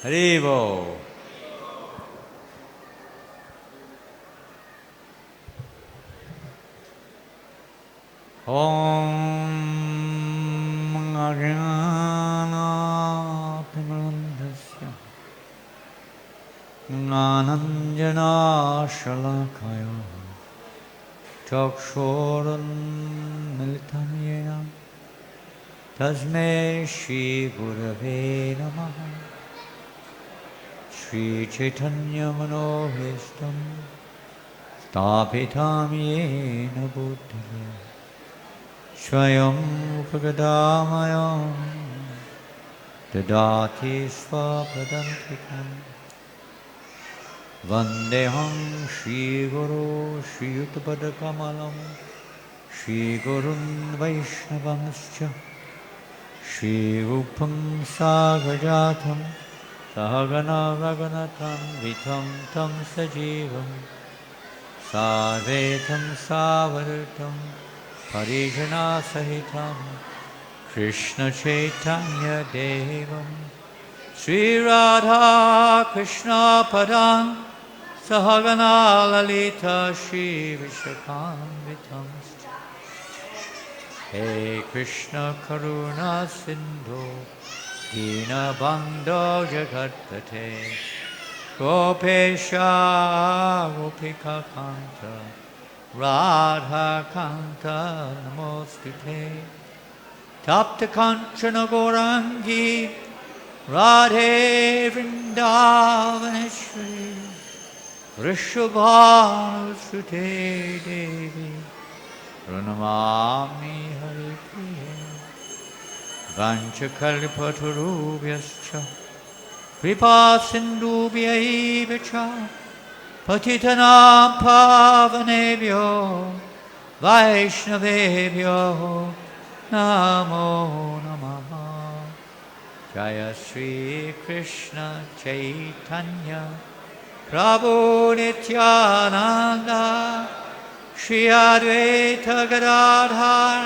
Haribo. Om Ajnana Timrandasya Gnananjana Shalakaya Chakshoran Militam Yena Tasmai Shri Gurave Namaha Shri Chaitanya Manohistam Stapitam Yena Buddhaya Swayam Upagadāmayam Dadāti Svapadantikam Vandeham Shri Guru Shri Utpadakamalam Shri Gurun Vaishnavanscha Shri Rupam Sagajatam Sahagana Raghunatam Vitam Tam Sajivam Savetam Savartam Parijana Sahitam Krishna Chaitanya Devam Sri Radha Krishna Padam Sahagana Lalita Shri Vishakam He Krishna Karuna Sindhu Dina Bandho Jagatpate Gopesha Gopika Kanta Radha Kanta Namostute Tapta Kanchana Gaurangi Radhe Vrindavaneshwari Vrishabhanusute Devi Pranamami Hari Priya Vanchakalpatarubhyascha Kripa Sindhubhyaivacha Patitanam Pavanebhyo Vaishnavebhyo Namo Namaha Jaya Sri Krishna Chaitanya Prabhu Nityananda Shri Advaita Gadadhar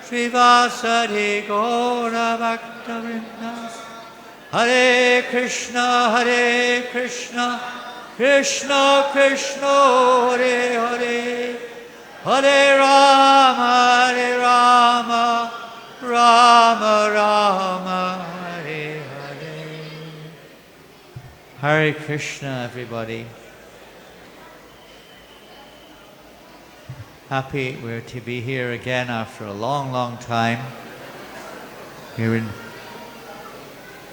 Shri Vasari Gaura Bhakta-vrinda Hare Krishna Krishna Krishna Hare Hare Hare Rama Rama Rama Hare Hare. Hare Krishna, everybody. Happy we're to be here again after a long time. We're in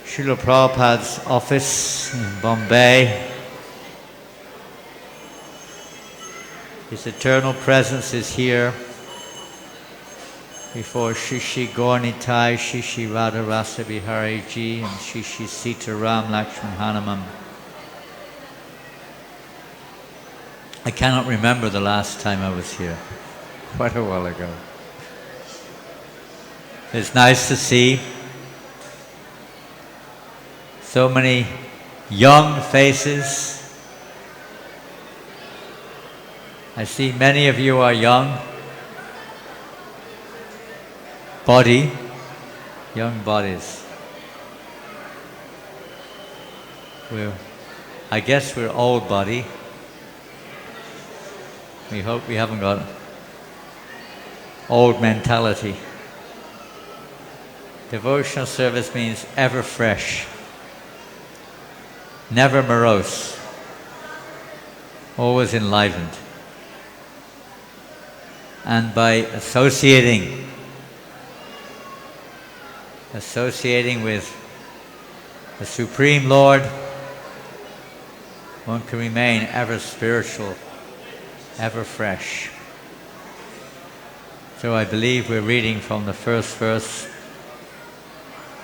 Srila Prabhupada's office in Bombay. His eternal presence is here before Shri Gaurnitai, SriSriRadhaRasbihariTemple and Shri Sita Ram Lakshman Hanuman. I cannot remember the last time I was here, quite a while ago. It's nice to see so many young faces. I see many of you are young bodies. I guess we're old body. We hope we haven't got old mentality. Devotional service means ever fresh, never morose, always enlivened. And by associating with the Supreme Lord, one can remain ever spiritual, ever fresh. So I believe we're reading from the first verse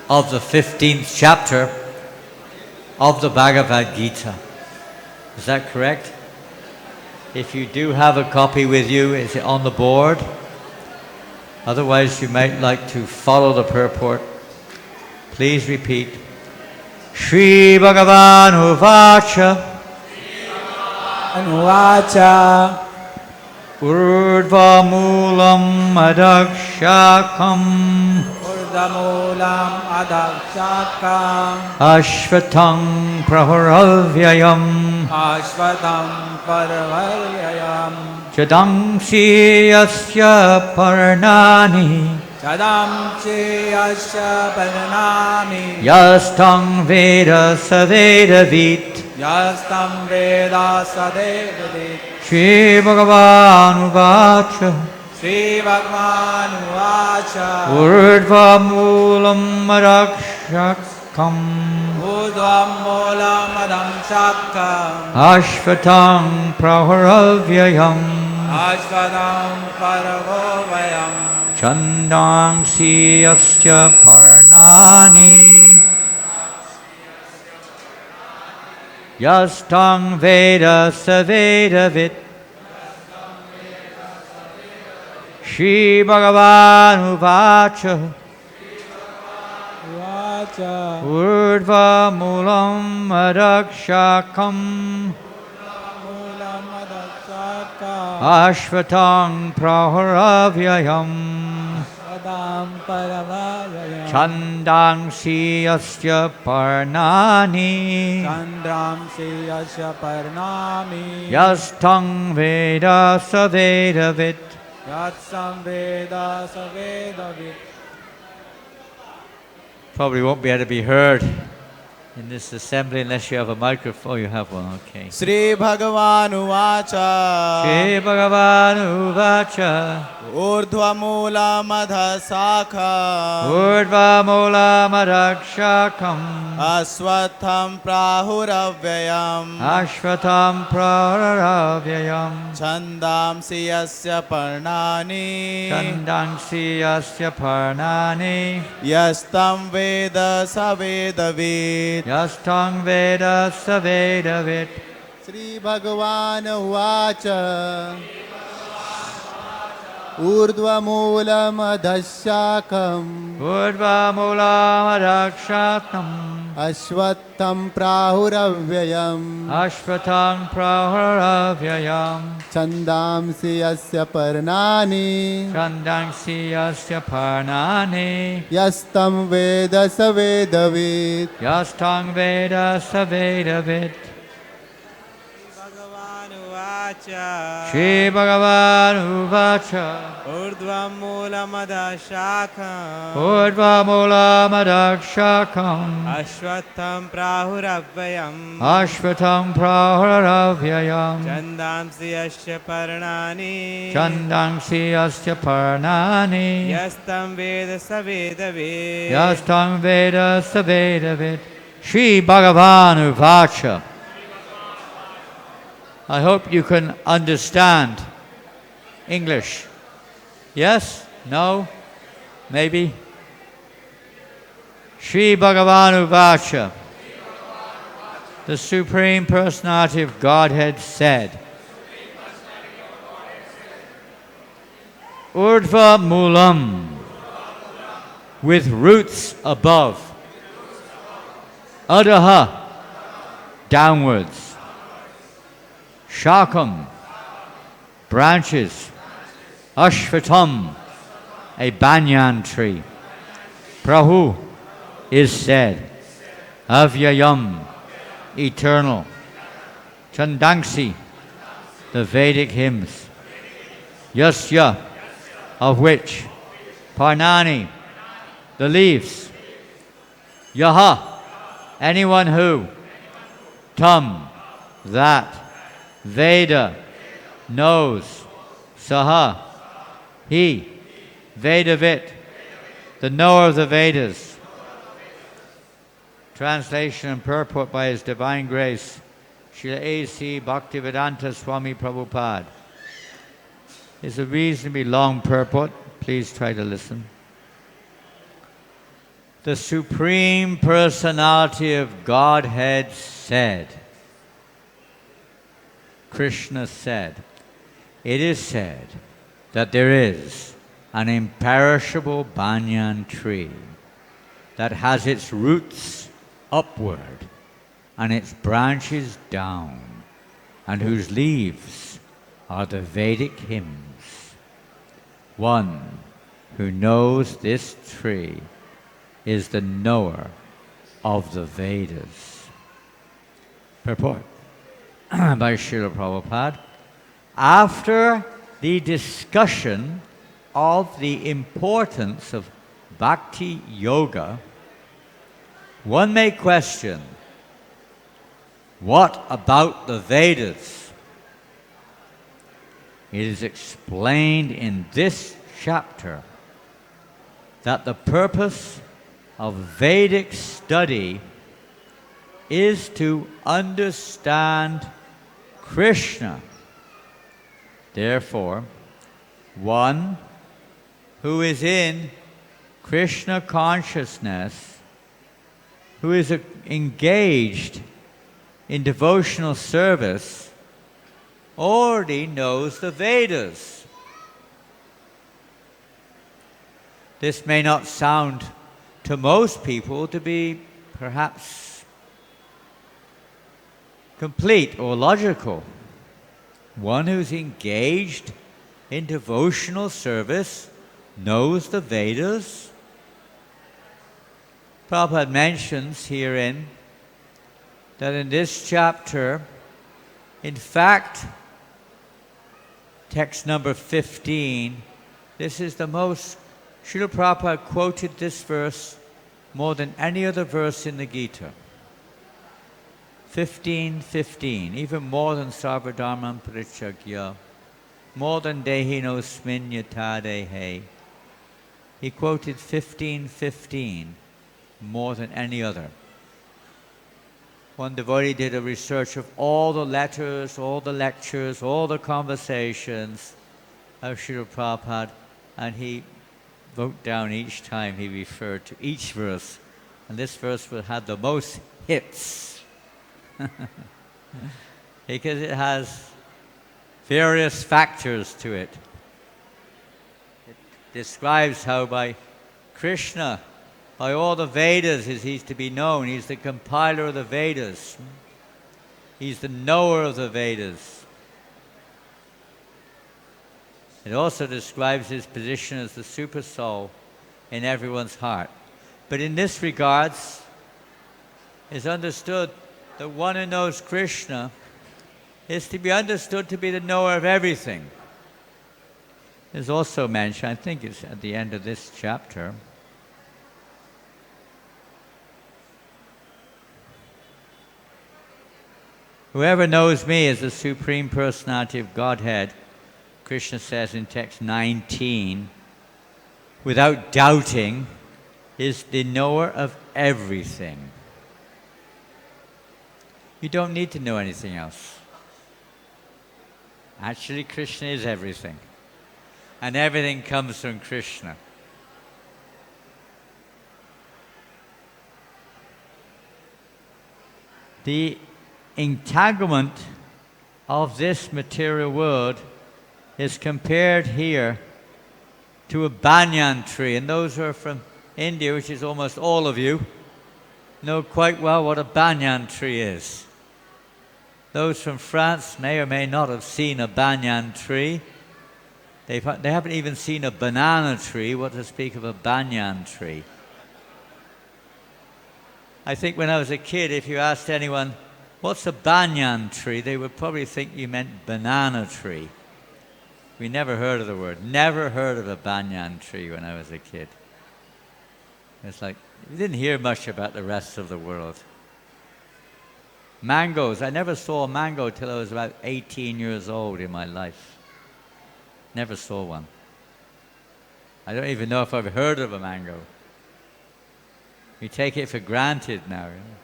of the 15th chapter of the Bhagavad-gita. Is that correct? If you do have a copy with you, is it on the board? Otherwise, you might like to follow the purport. Please repeat. Shri Bhagavan Uvacha Anuvacha Urdhva Moolam Adakshakam Urdhvamulam adakshakam Ashvatam praharavyayam Ashvatam parvaryayam Jadamsi yasya parnani Chadam cheyasya parnami Yastang veda savedavit Yastam veda sadevadik Shri Bhagavan Uvacha Sri Bhagavan Uvacha Urdhva Moolam Arakshakam Urdhvam Moolam Adamshakam Ashvatang Praharavyayam Ashvadam Paravovayam Chandang Siyasya Parnani Yastang Veda Savedavit Shri Bhagavan Uvacha Uvacha Urdhva Moolam Arakshakam Moolam Adakshakam Ashvatang Praharavyayam Adam Paravayam Chandang Siyasya Parnani Chandram Siyasya Parnami Yastang Veda Savedavit Yatsam Veda Savedavit. Probably won't be able to be heard in this assembly unless you have a microphone. Oh, you have one, okay. Sri Bhagavan Uvacha Shri Bhagavan Uvacha Urdhva Moola Madha Sakha Urdhva Moola Madakshakam Aswatham Prahuravyayam Ashvatam Praravyayam Chandam Siyasya Parnani Chandang Siyasya Parnani Yastam Veda Savedavit Yastang Veda Savedavit Sri Bhagavan Uvacha Urdhva Moolam Adhashakam Urdhva Moola Madakshakam Ashvattham Prahuravyayam Ashvatang Praharavyayam Chandam Siyasya Parnani Chandang Siyasya Parnani Yastam Veda Savedavit Yastang Veda Savedavit Bhagavan Uvacha Shri Bhagavan Uvacha Urdhva Moolam Adhashakam Urdhva Moola Madakshakam Ashvattham Prahuravyayam Ashvatang Praharavyayam Chandam Siyasya Parnani Chandang Siyasya Parnani Yastam Veda Savedavit Yastang Veda Savedavit Shri Bhagavan Uvacha. I hope you can understand English. Yes? No? Maybe? Shri Bhagavan Uvacha. The Supreme Personality of Godhead said, Urdhva Moolam, with roots above. Adaha, downwards. Shakam, branches. Ashvatam, a banyan tree. Prahu is said. Avyayam, eternal. Chandangsi, the Vedic hymns. Yasya, of which. Parnani, the leaves. Yaha, anyone who. Tam, that. Veda, knows. Saha, he. Vedavit, the knower of the Vedas. Translation and purport by His Divine Grace, Srila A.C. Bhaktivedanta Swami Prabhupada. It's a reasonably long purport. Please try to listen. The Supreme Personality of Godhead said, Krishna said, it is said that there is an imperishable banyan tree that has its roots upward and its branches down, and whose leaves are the Vedic hymns. One who knows this tree is the knower of the Vedas. Purport by Srila Prabhupada. After the discussion of the importance of bhakti yoga, one may question, what about the Vedas? It is explained in this chapter that the purpose of Vedic study is to understand Krishna. Therefore, one who is in Krishna consciousness, who is engaged in devotional service, already knows the Vedas. This may not sound to most people to be perhaps complete or logical. One who's engaged in devotional service knows the Vedas. Prabhupada mentions herein that in this chapter, in fact, text number 15, this is the most, Srila Prabhupada quoted this verse more than any other verse in the Gita. 15:15, even more than Sarvadharman Parityagya, more than Dehinosmin Yata Dehe. He quoted 15:15 more than any other. One devotee did a research of all the letters, all the lectures, all the conversations of Srila Prabhupada, and he wrote down each time he referred to each verse. And this verse had the most hits. Because it has various factors to it. It describes how by Krishna, by all the Vedas, he's to be known. He's the compiler of the Vedas. He's the knower of the Vedas. It also describes his position as the super soul in everyone's heart. But in this regards, it's understood that one who knows Krishna is to be understood to be the knower of everything. There's also mentioned, I think it's at the end of this chapter, whoever knows me as the Supreme Personality of Godhead, Krishna says in text 19, without doubting, is the knower of everything. You don't need to know anything else. Actually, Krishna is everything. And everything comes from Krishna. The entanglement of this material world is compared here to a banyan tree. And those who are from India, which is almost all of you, know quite well what a banyan tree is. Those from France may or may not have seen a banyan tree. They haven't even seen a banana tree, what to speak of a banyan tree. I think when I was a kid, if you asked anyone, what's a banyan tree, they would probably think you meant banana tree. We never heard of the word. Never heard of a banyan tree when I was a kid. It's like, we didn't hear much about the rest of the world. Mangoes. I never saw a mango till I was about 18 years old in my life. Never saw one. I don't even know if I've heard of a mango. We take it for granted now. You know?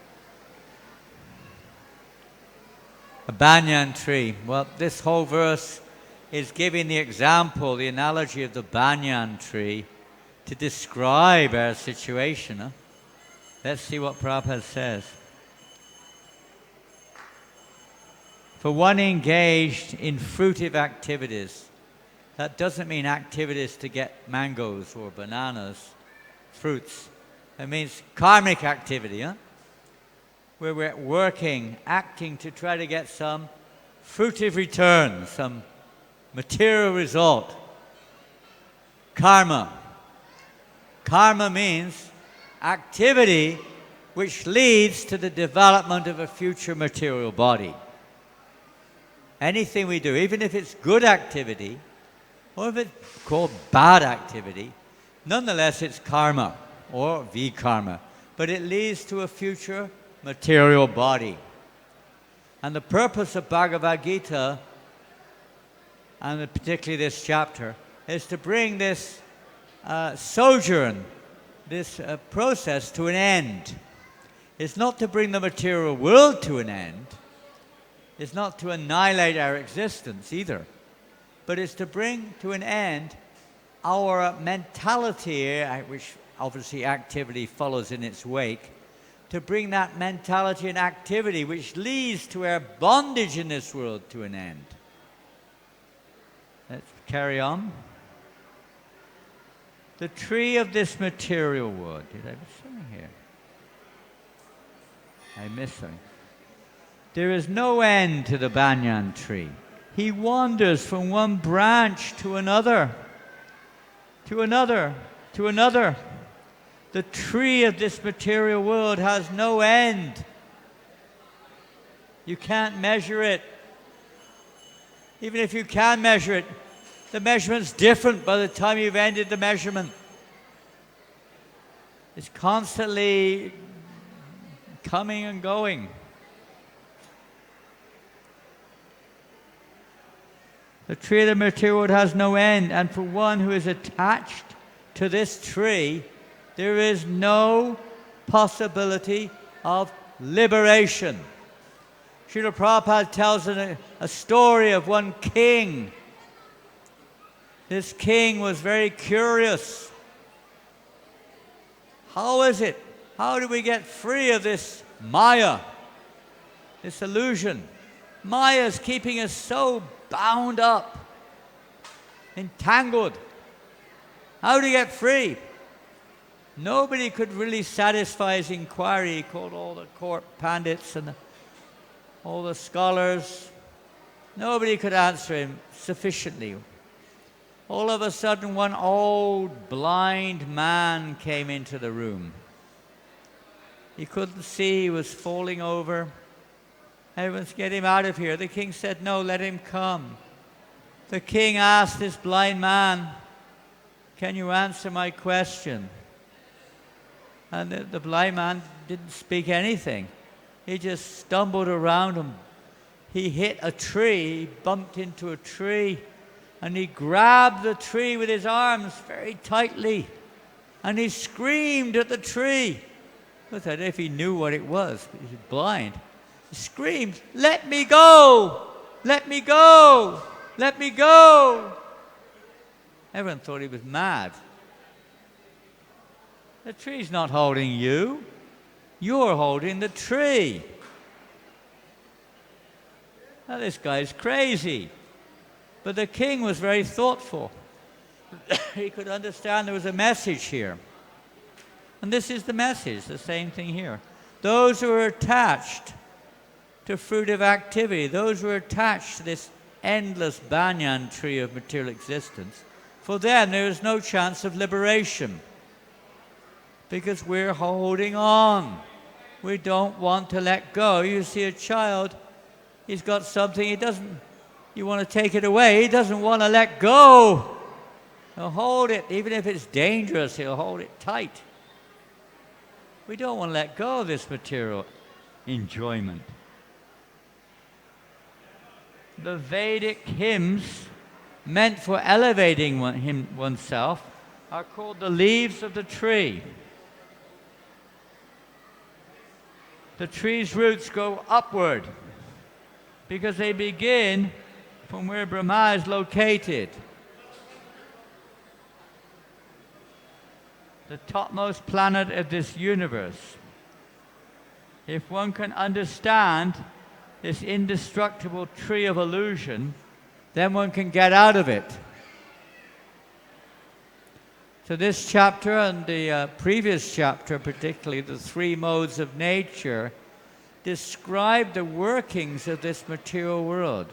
A banyan tree. Well, this whole verse is giving the example, the analogy of the banyan tree to describe our situation. Huh? Let's see what Prabhupada says. For one engaged in fruitive activities, that doesn't mean activities to get mangoes or bananas, fruits. It means karmic activity, huh? Where we're working, acting to try to get some fruitive return, some material result. Karma. Karma means activity which leads to the development of a future material body. Anything we do, even if it's good activity, or if it's called bad activity, nonetheless it's karma or vikarma, but it leads to a future material body. And the purpose of Bhagavad-gita, and particularly this chapter, is to bring this sojourn, this process to an end. It's not to bring the material world to an end. It's not to annihilate our existence either. But it's to bring to an end our mentality, which obviously activity follows in its wake, to bring that mentality and activity which leads to our bondage in this world to an end. Let's carry on. The tree of this material world. Did I miss something here? I missed something. There is no end to the banyan tree. He wanders from one branch to another, to another, to another. The tree of this material world has no end. You can't measure it. Even if you can measure it, the measurement's different by the time you've ended the measurement. It's constantly coming and going. The tree of the material world has no end, and for one who is attached to this tree, there is no possibility of liberation. Srila Prabhupada tells a story of one king. This king was very curious. How is it? How do we get free of this Maya, this illusion? Maya is keeping us so bound up, entangled. How do you get free? Nobody could really satisfy his inquiry. He called all the court pandits and all the scholars. Nobody could answer him sufficiently. All of a sudden, one old blind man came into the room. He couldn't see, he was falling over. Everyone's get him out of here. The king said, no, let him come. The king asked this blind man, can you answer my question? And the blind man didn't speak anything. He just stumbled around him. He hit a tree, he bumped into a tree, and he grabbed the tree with his arms very tightly, and he screamed at the tree. I don't know if he knew what it was, but he was blind. He screamed, let me go! Let me go! Let me go! Everyone thought he was mad. The tree's not holding you. You're holding the tree. Now this guy's crazy. But the king was very thoughtful. He could understand there was a message here. And this is the message, the same thing here. Those who are attached to fruitive activity, those who are attached to this endless banyan tree of material existence, for them there is no chance of liberation. Because we're holding on. We don't want to let go. You see a child, he's got something, you want to take it away, he doesn't want to let go. He'll hold it, even if it's dangerous, he'll hold it tight. We don't want to let go of this material enjoyment. The Vedic hymns meant for elevating oneself are called the leaves of the tree. The tree's roots go upward because they begin from where Brahma is located. The topmost planet of this universe. If one can understand this indestructible tree of illusion, then one can get out of it. So this chapter and the previous chapter, particularly the three modes of nature, describe the workings of this material world.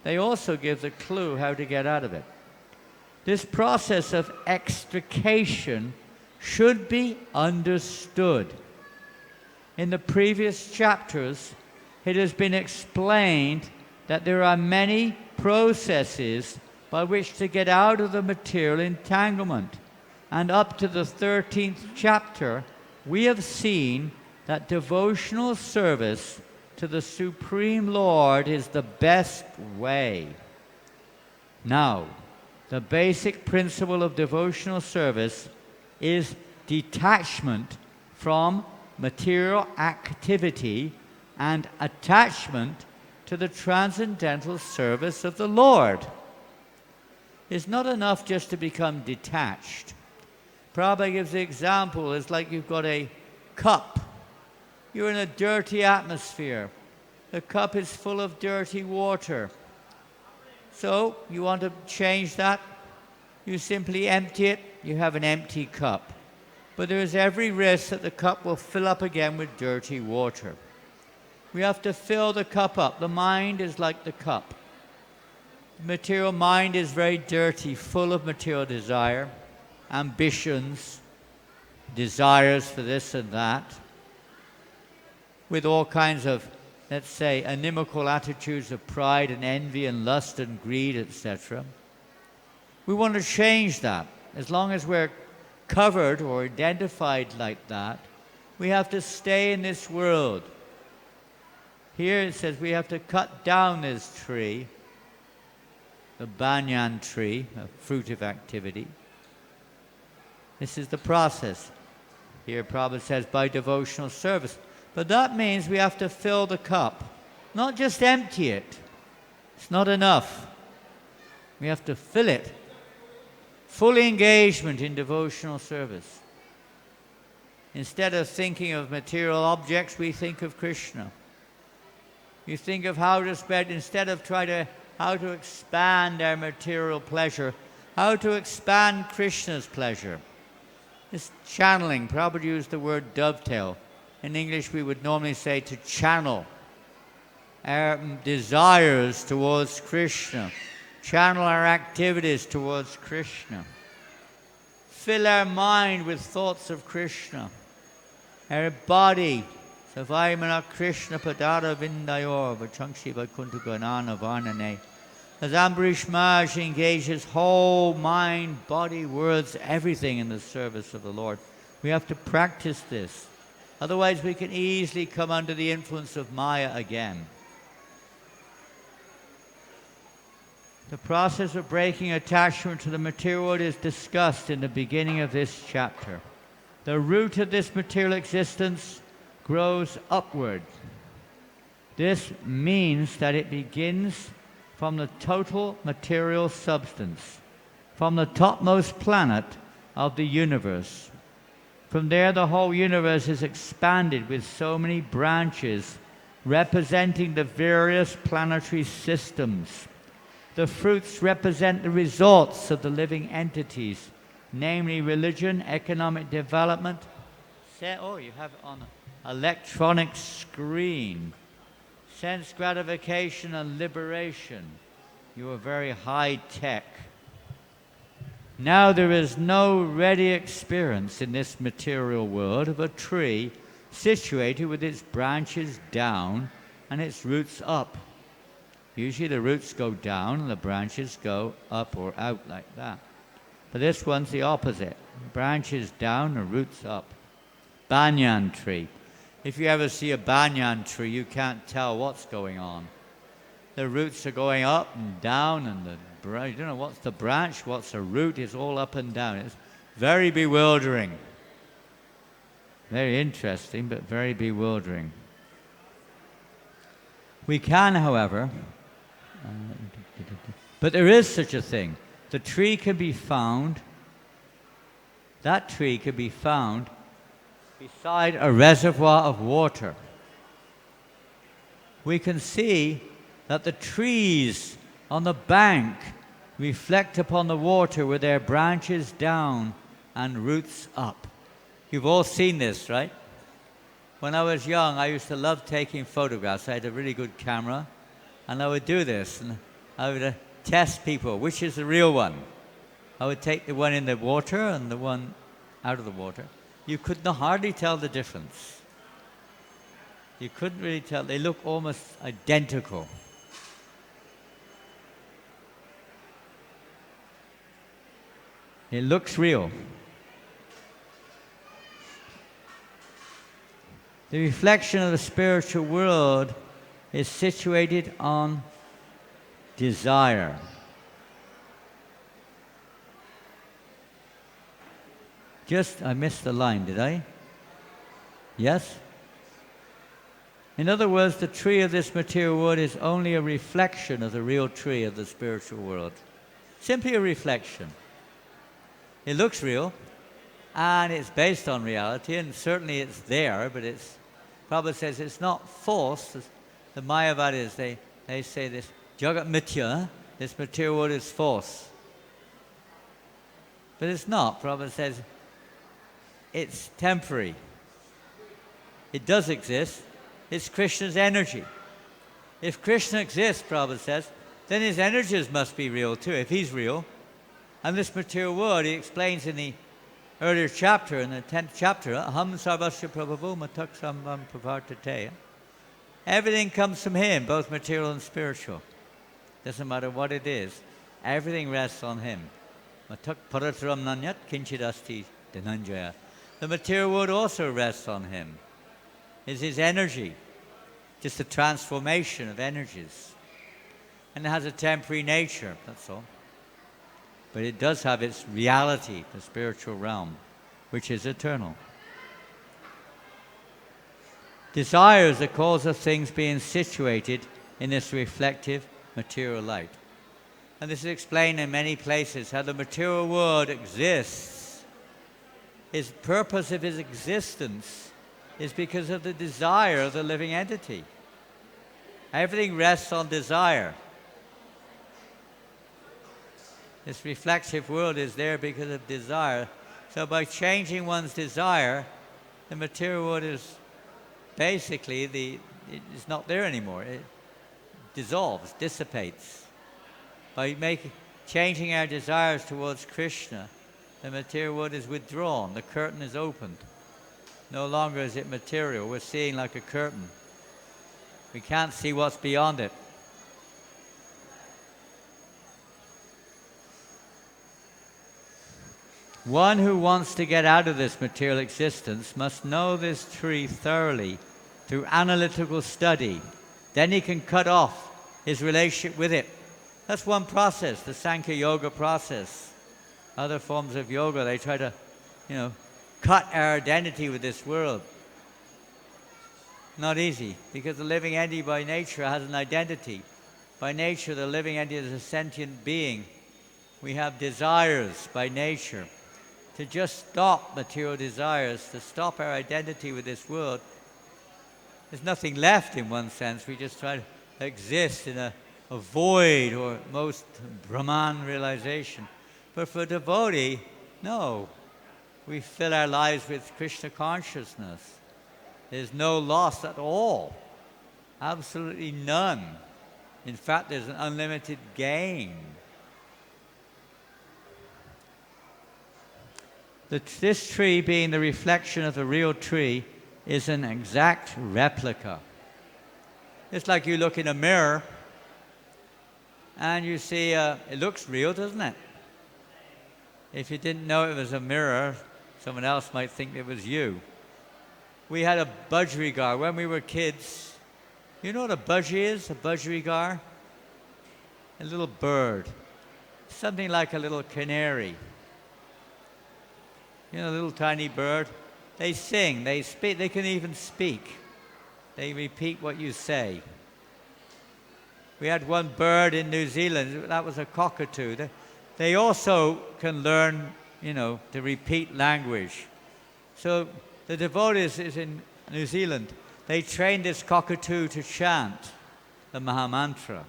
They also give the clue how to get out of it. This process of extrication should be understood. In the previous chapters, it has been explained that there are many processes by which to get out of the material entanglement. And up to the 13th chapter, we have seen that devotional service to the Supreme Lord is the best way. Now, the basic principle of devotional service is detachment from material activity and attachment to the transcendental service of the Lord. It's not enough just to become detached. Prabhupada gives the example, it's like you've got a cup. You're in a dirty atmosphere. The cup is full of dirty water. So you want to change that? You simply empty it, you have an empty cup. But there is every risk that the cup will fill up again with dirty water. We have to fill the cup up. The mind is like the cup. The material mind is very dirty, full of material desire, ambitions, desires for this and that, with all kinds of, let's say, inimical attitudes of pride and envy and lust and greed, etc. We want to change that. As long as we're covered or identified like that, we have to stay in this world. Here it says we have to cut down this tree, the banyan tree, a fruitive activity. This is the process. Here Prabhupada says by devotional service. But that means we have to fill the cup, not just empty it. It's not enough. We have to fill it. Full engagement in devotional service. Instead of thinking of material objects, we think of Krishna. You think of how to spread, instead of how to expand our material pleasure, how to expand Krishna's pleasure. This channeling, Prabhupada used the word dovetail. In English we would normally say to channel our desires towards Krishna, channel our activities towards Krishna, fill our mind with thoughts of Krishna, our body, Savaimana Krishna Padara Vindayor Vachangshi Vakuntu Ganana Varnane. As Ambarish Maharaj engages whole mind, body, words, everything in the service of the Lord, we have to practice this. Otherwise we can easily come under the influence of Maya again. The process of breaking attachment to the material world is discussed in the beginning of this chapter. The root of this material existence grows upward. This means that it begins from the total material substance, from the topmost planet of the universe. From there the whole universe is expanded with so many branches representing the various planetary systems. The fruits represent the results of the living entities, namely religion, economic development. Oh, you have it on an electronic screen. Sense gratification and liberation. You are very high tech. Now there is no ready experience in this material world of a tree situated with its branches down and its roots up. Usually the roots go down and the branches go up or out like that. But this one's the opposite. Branches down and roots up. Banyan tree. If you ever see a banyan tree, you can't tell what's going on. The roots are going up and down, and you don't know what's the branch, what's the root, it's all up and down. It's very bewildering. Very interesting, but very bewildering. We can, however, but there is such a thing. The tree can be found, that tree can be found beside a reservoir of water. We can see that the trees on the bank reflect upon the water with their branches down and roots up. You've all seen this, right? When I was young, I used to love taking photographs. I had a really good camera, and I would do this, and I would test people, which is the real one. I would take the one in the water and the one out of the water, you could not hardly tell the difference. You couldn't really tell. They look almost identical. It looks real. The reflection of the spiritual world is situated on desire. I missed the line, did I? Yes? In other words, the tree of this material world is only a reflection of the real tree of the spiritual world. Simply a reflection. It looks real, and it's based on reality, and certainly it's there, but Prabhupada says it's not false. The Mayavadis, they say this, Jagat Mithya, this material world is false. But it's not. Prabhupada says it's temporary. It does exist. It's Krishna's energy. If Krishna exists, Prabhupada says, then his energies must be real too, if he's real. And this material world, he explains in the earlier chapter, in the 10th chapter, Aham sarvasya prabhavo matak sambam pravartate. Everything comes from him, both material and spiritual. Doesn't matter what it is. Everything rests on him. Matak parataram nanyat kinchidasti dhananjaya. The material world also rests on him. It's his energy, just a transformation of energies. And it has a temporary nature, that's all. But it does have its reality, the spiritual realm, which is eternal. Desire is the cause of things being situated in this reflective material light. And this is explained in many places, how the material world exists. Its purpose of its existence is because of the desire of the living entity. Everything rests on desire. This reflexive world is there because of desire. So by changing one's desire, the material world is basically, it's not there anymore. It dissolves, dissipates. By changing our desires towards Krishna, the material world is withdrawn. The curtain is opened. No longer is it material. We're seeing like a curtain. We can't see what's beyond it. One who wants to get out of this material existence must know this tree thoroughly through analytical study. Then he can cut off his relationship with it. That's one process, the Sankhya Yoga process. Other forms of yoga, they try to, cut our identity with this world. Not easy, because the living entity by nature has an identity. By nature, the living entity is a sentient being. We have desires by nature. To just stop material desires, to stop our identity with this world, there's nothing left in one sense. We just try to exist in a void or most Brahman realization. But for a devotee, no. We fill our lives with Krishna consciousness. There's no loss at all. Absolutely none. In fact, there's an unlimited gain. This tree, being the reflection of the real tree, is an exact replica. It's like you look in a mirror and you see, it looks real, doesn't it? If you didn't know it was a mirror, someone else might think it was you. We had a budgerigar when we were kids. You know what a budgie is, a budgerigar? A little bird. Something like a little canary. A little tiny bird. They sing, they speak, they can even speak. They repeat what you say. We had one bird in New Zealand, that was a cockatoo. They also can learn, to repeat language. So the devotees is in New Zealand. They trained this cockatoo to chant the Mahamantra.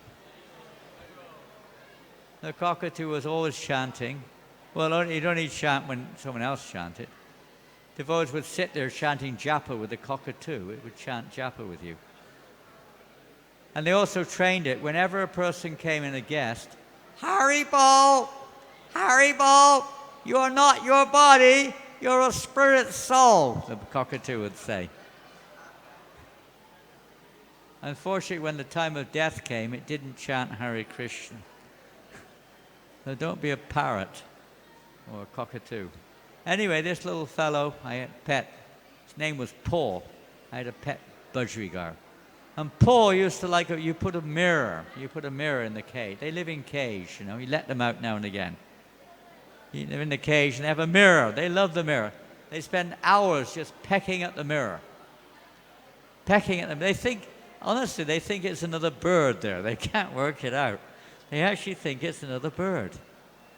The cockatoo was always chanting. Well, you'd only chant when someone else chanted. Devotees would sit there chanting japa with the cockatoo. It would chant japa with you. And they also trained it whenever a person came in, a guest, Haribol, Haribol, you are not your body, you're a spirit soul, the cockatoo would say. Unfortunately, when the time of death came, it didn't chant Hare Krishna. So don't be a parrot or a cockatoo. Anyway, this little fellow, I had a pet. His name was Paul. I had a pet budgerigar. And Paul used to like, you put a mirror in the cage. They live in cage, you know. You let them out now and again. You live in the cage and they have a mirror. They love the mirror. They spend hours just pecking at the mirror. Pecking at them. They think, honestly, they think it's another bird there. They can't work it out. They actually think it's another bird.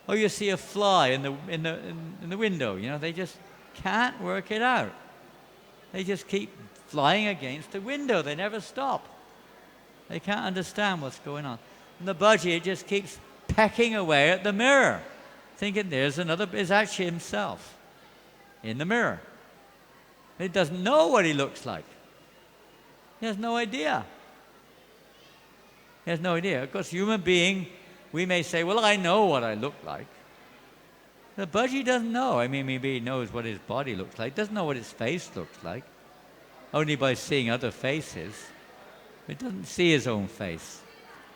Or you see a fly in the window, you know. They just can't work it out. They just keep flying against the window. They never stop. They can't understand what's going on. And the budgie, it just keeps pecking away at the mirror, thinking there's another, it's actually himself in the mirror. It doesn't know what he looks like. He has no idea. He has no idea. Of course, human being, we may say, well, I know what I look like. The budgie doesn't know. I mean, maybe he knows what his body looks like. Doesn't know what his face looks like. Only by seeing other faces. It doesn't see his own face.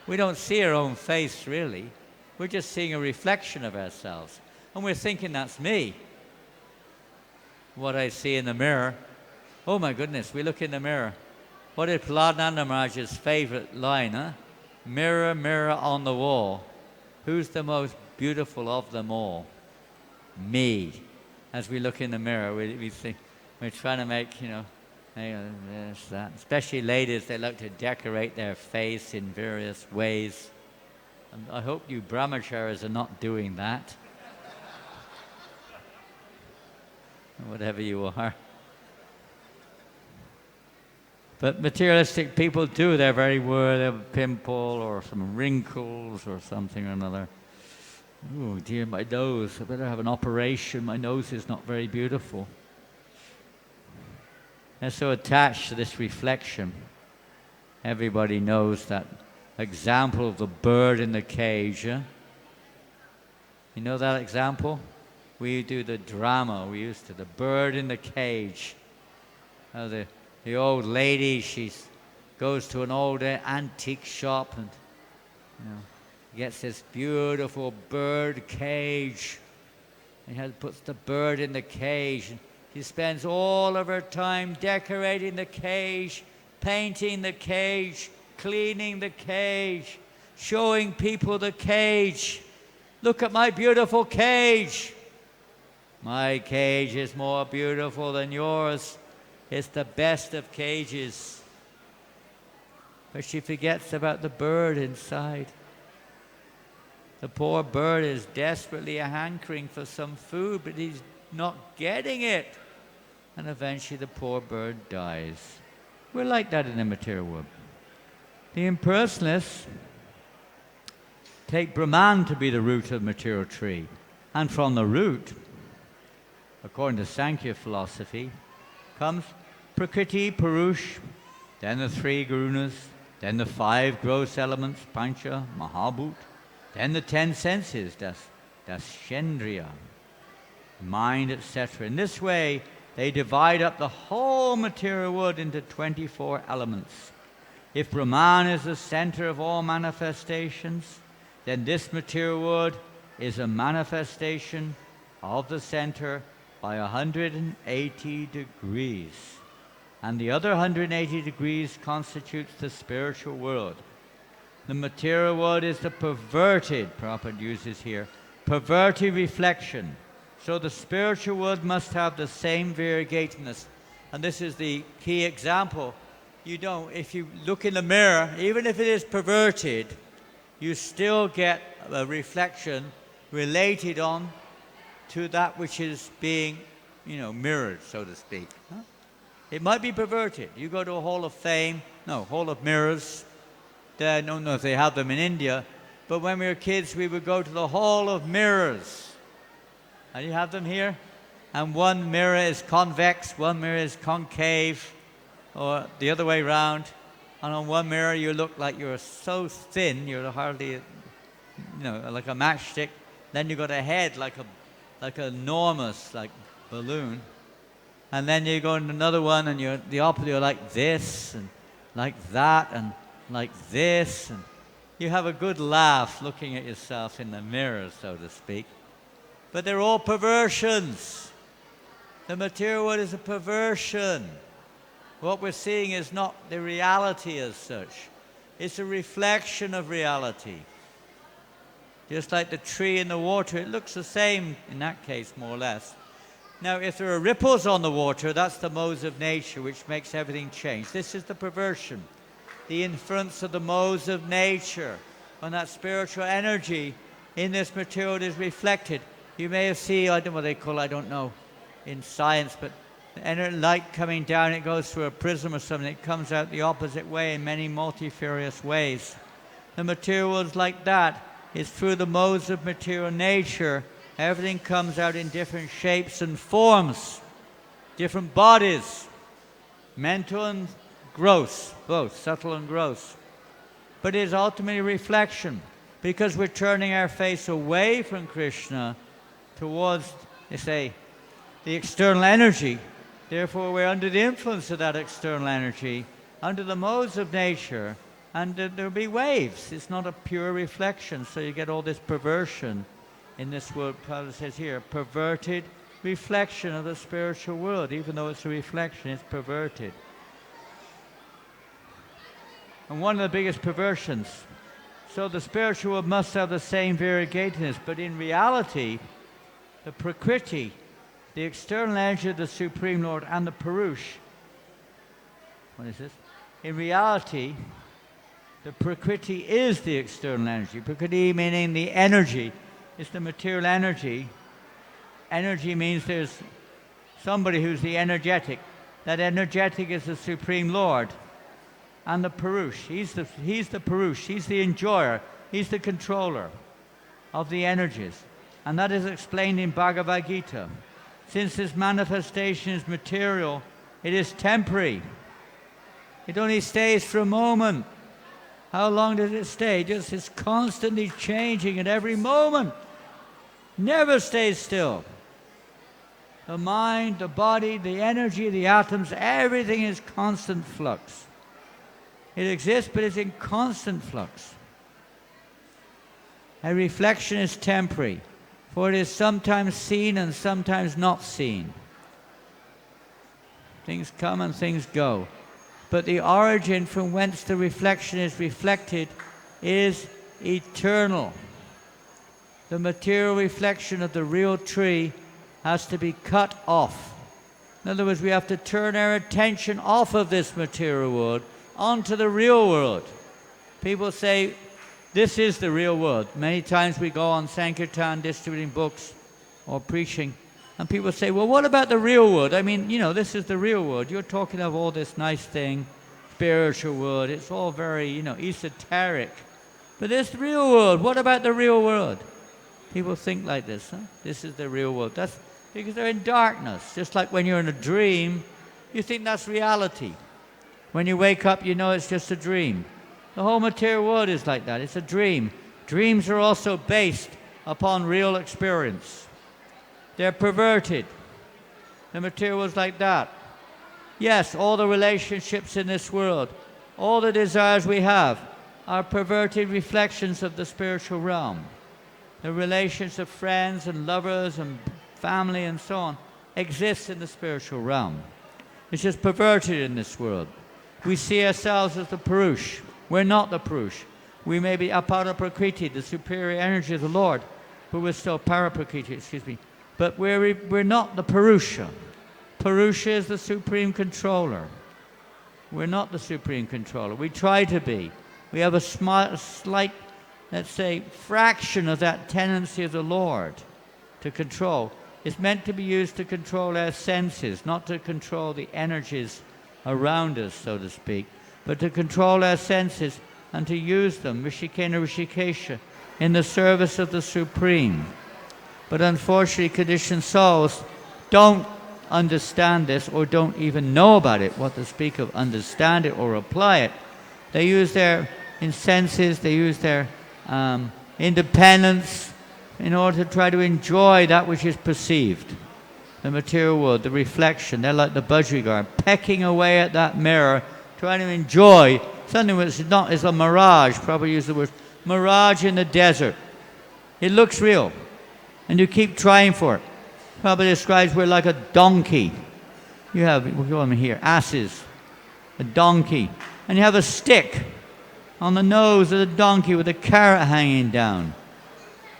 We don't see our own face, really. We're just seeing a reflection of ourselves. And we're thinking, that's me. What I see in the mirror. Oh, my goodness, we look in the mirror. What is Prahlad Maharaj's favorite line, huh? Mirror, mirror on the wall. Who's the most beautiful of them all? Me. As we look in the mirror, we think, we're trying to make, you know, this, that. Especially ladies, they like to decorate their face in various ways. And I hope you brahmacharis are not doing that. Whatever you are. But materialistic people do. They're very worried. They have a pimple or some wrinkles or something or another. Oh dear, my nose. I better have an operation. My nose is not very beautiful. They're so attached to this reflection. Everybody knows that example of the bird in the cage. You know that example? We do the drama. We used to. The bird in the cage. The old lady, she goes to an old antique shop and gets this beautiful bird cage. And puts the bird in the cage. And she spends all of her time decorating the cage, painting the cage, cleaning the cage, showing people the cage. Look at my beautiful cage. My cage is more beautiful than yours. It's the best of cages. But she forgets about the bird inside. The poor bird is desperately hankering for some food, but he's not getting it. And eventually the poor bird dies. We're like that in the material world. The impersonalists take Brahman to be the root of the material tree. And from the root, according to Sankhya philosophy, comes Prakriti, Purush, then the three gunas, then the five gross elements, Pancha, Mahabhut, then the 10 senses, Dashendriya, mind, etc. In this way, they divide up the whole material world into 24 elements. If Brahman is the center of all manifestations, then this material world is a manifestation of the center by 180 degrees. And the other 180 degrees constitutes the spiritual world. The material world is the perverted, Prabhupada uses here, perverted reflection. So the spiritual world must have the same variegatedness. And this is the key example. If you look in the mirror, even if it is perverted, you still get a reflection related on to that which is being, mirrored, so to speak. Huh? It might be perverted. You go to a hall of mirrors. I don't know if they have them in India, but when we were kids, we would go to the hall of mirrors. And you have them here? And one mirror is convex, one mirror is concave, or the other way around. And on one mirror, you look like you're so thin, you're hardly, like a matchstick. Then you got a head like enormous, like balloon. And then you go into another one and you're the opposite, you're like this and like that and like this. And you have a good laugh looking at yourself in the mirror, so to speak. But they're all perversions. The material world is a perversion. What we're seeing is not the reality as such. It's a reflection of reality. Just like the tree in the water, it looks the same in that case, more or less. Now, if there are ripples on the water, that's the modes of nature, which makes everything change. This is the perversion, the influence of the modes of nature on that spiritual energy in this material is reflected. You may have seen, I don't know what they call, I don't know, in science, but the light coming down, it goes through a prism or something, it comes out the opposite way in many multifarious ways. The material is like that. It's through the modes of material nature. Everything comes out in different shapes and forms, different bodies, mental and gross, both subtle and gross. But it is ultimately a reflection, because we're turning our face away from Krishna towards, they say, the external energy. Therefore, we're under the influence of that external energy, under the modes of nature, and there'll be waves. It's not a pure reflection, so you get all this perversion. In this world, Paul says here, perverted reflection of the spiritual world. Even though it's a reflection, it's perverted. And one of the biggest perversions. So the spiritual world must have the same variegatedness, but in reality, the Prakriti, the external energy of the Supreme Lord, and the Purush, what is this? In reality, the Prakriti is the external energy. Prakriti meaning the energy. It's the material energy. Energy means there's somebody who's the energetic. That energetic is the Supreme Lord. And the Purush, he's the Purush, he's the enjoyer, he's the controller of the energies. And that is explained in Bhagavad-gita. Since this manifestation is material, it is temporary. It only stays for a moment. How long does it stay? Just it's constantly changing at every moment. Never stays still. The mind, the body, the energy, the atoms, everything is constant flux. It exists, but it's in constant flux. A reflection is temporary, for it is sometimes seen and sometimes not seen. Things come and things go. But the origin from whence the reflection is reflected is eternal. The material reflection of the real tree has to be cut off. In other words, we have to turn our attention off of this material world onto the real world. People say, this is the real world. Many times we go on Sankirtan distributing books or preaching, and people say, well, what about the real world? I mean, you know, this is the real world. You're talking of all this nice thing, spiritual world. It's all very, you know, esoteric. But this real world, what about the real world? People think like this, huh? This is the real world. That's because they're in darkness. Just like when you're in a dream, you think that's reality. When you wake up, you know it's just a dream. The whole material world is like that. It's a dream. Dreams are also based upon real experience. They're perverted. The material world is like that. Yes, all the relationships in this world, all the desires we have are perverted reflections of the spiritual realm. The relations of friends and lovers and family and so on exists in the spiritual realm. It's just perverted in this world. We see ourselves as the Purush. We're not the Purush. We may be Apara Prakriti, the superior energy of the Lord, but we're still Para-Prakriti, But we're not the Purusha. Purusha is the supreme controller. We're not the supreme controller. We try to be. We have a slight, let's say, fraction of that tendency of the Lord to control. It's meant to be used to control our senses, not to control the energies around us, so to speak, but to control our senses and to use them, Rishikena Rishikesha, in the service of the Supreme. But unfortunately, conditioned souls don't understand this or don't even know about it, what to speak of understand it or apply it. They use their senses, they use their independence in order to try to enjoy that which is perceived. the material world, the reflection. They're like the budgerigar, pecking away at that mirror, trying to enjoy something which is not, is a mirage, probably use the word mirage in the desert. It looks real, and you keep trying for it. Probably describes we're like a donkey. You have, we call them here, asses, a donkey. And you have a stick on the nose of the donkey with a carrot hanging down.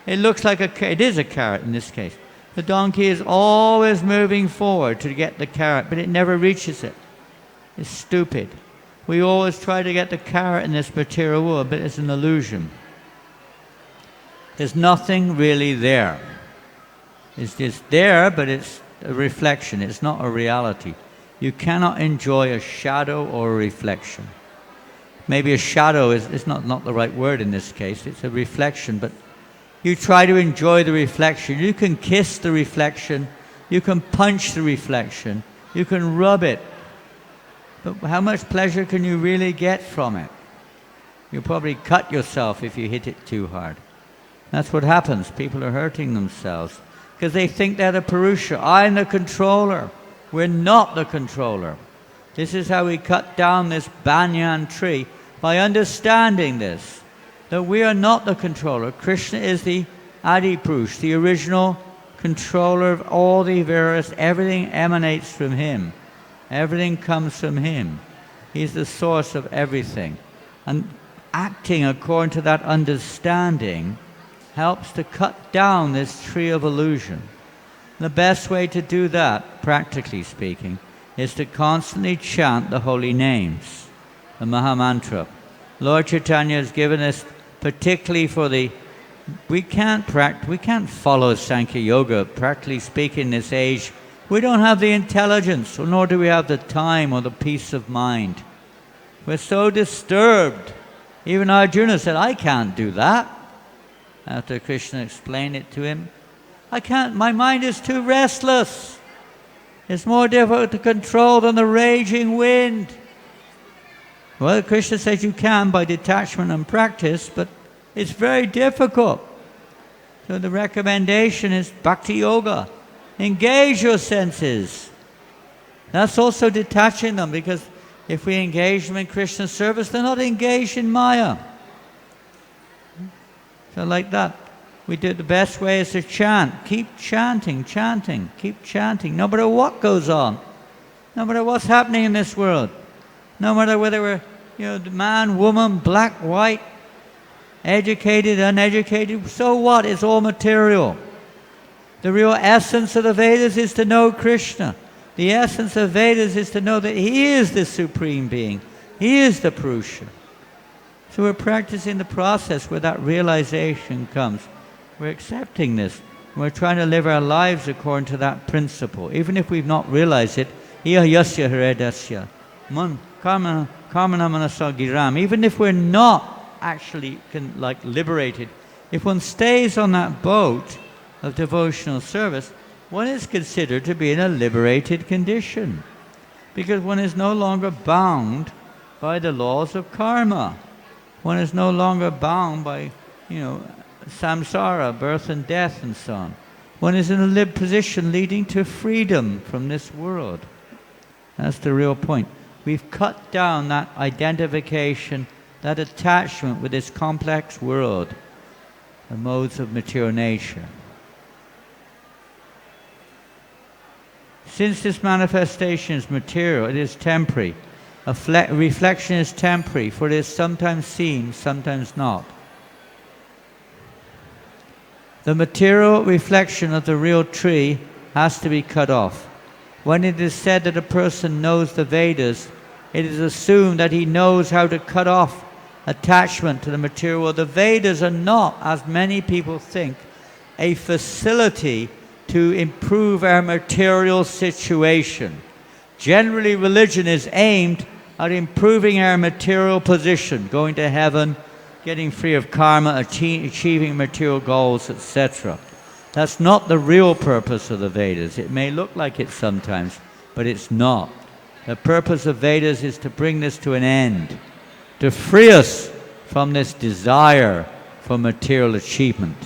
It looks like it is a carrot in this case. The donkey is always moving forward to get the carrot, but it never reaches it. It's stupid. We always try to get the carrot in this material world, but it's an illusion. There's nothing really there. It's just there, but it's a reflection. It's not a reality. You cannot enjoy a shadow or a reflection. Maybe a shadow is not the right word in this case. It's a reflection, but you try to enjoy the reflection. You can kiss the reflection. You can punch the reflection. You can rub it. But how much pleasure can you really get from it? You'll probably cut yourself if you hit it too hard. That's what happens. People are hurting themselves because they think they're the Purusha. I'm the controller. We're not the controller. This is how we cut down this banyan tree, by understanding this, that we are not the controller. Krishna is the Adi Purush, the original controller of all the various, everything emanates from him. Everything comes from him. He's the source of everything. And acting according to that understanding helps to cut down this tree of illusion. The best way to do that, practically speaking, is to constantly chant the holy names, the Mahamantra. Lord Chaitanya has given us, particularly for the, we can't follow Sankhya Yoga, practically speaking, in this age. We don't have the intelligence, nor do we have the time or the peace of mind. We're so disturbed. Even Arjuna said, I can't do that. After Krishna explained it to him, I can't, my mind is too restless. It's more difficult to control than the raging wind. Well, Krishna says you can by detachment and practice, but it's very difficult. So the recommendation is Bhakti Yoga. Engage your senses. That's also detaching them, because if we engage them in Krishna's service, they're not engaged in Maya. So like that. We do the best way is to chant. Keep chanting, chanting, keep chanting. No matter what goes on. No matter what's happening in this world. No matter whether we're, man, woman, black, white, educated, uneducated. So what? It's all material. The real essence of the Vedas is to know Krishna. The essence of Vedas is to know that He is the Supreme Being. He is the Purusha. So we're practicing the process where that realization comes. We're accepting this. We're trying to live our lives according to that principle. Even if we've not realized it, yasya haredasya, karmana manasa giram. Even if we're not actually liberated, if one stays on that boat of devotional service, one is considered to be in a liberated condition, because one is no longer bound by the laws of karma. One is no longer bound by, samsara, birth and death and so on. One is in a position leading to freedom from this world. That's the real point. We've cut down that identification, that attachment with this complex world, the modes of material nature. Since this manifestation is material, it is temporary. A reflection is temporary, for it is sometimes seen, sometimes not. The material reflection of the real tree has to be cut off. When it is said that a person knows the Vedas, it is assumed that he knows how to cut off attachment to the material world. The Vedas are not, as many people think, a facility to improve our material situation. Generally, religion is aimed at improving our material position, going to heaven, getting free of karma, achieving material goals, etc. That's not the real purpose of the Vedas. It may look like it sometimes, but it's not. The purpose of Vedas is to bring this to an end, to free us from this desire for material achievement,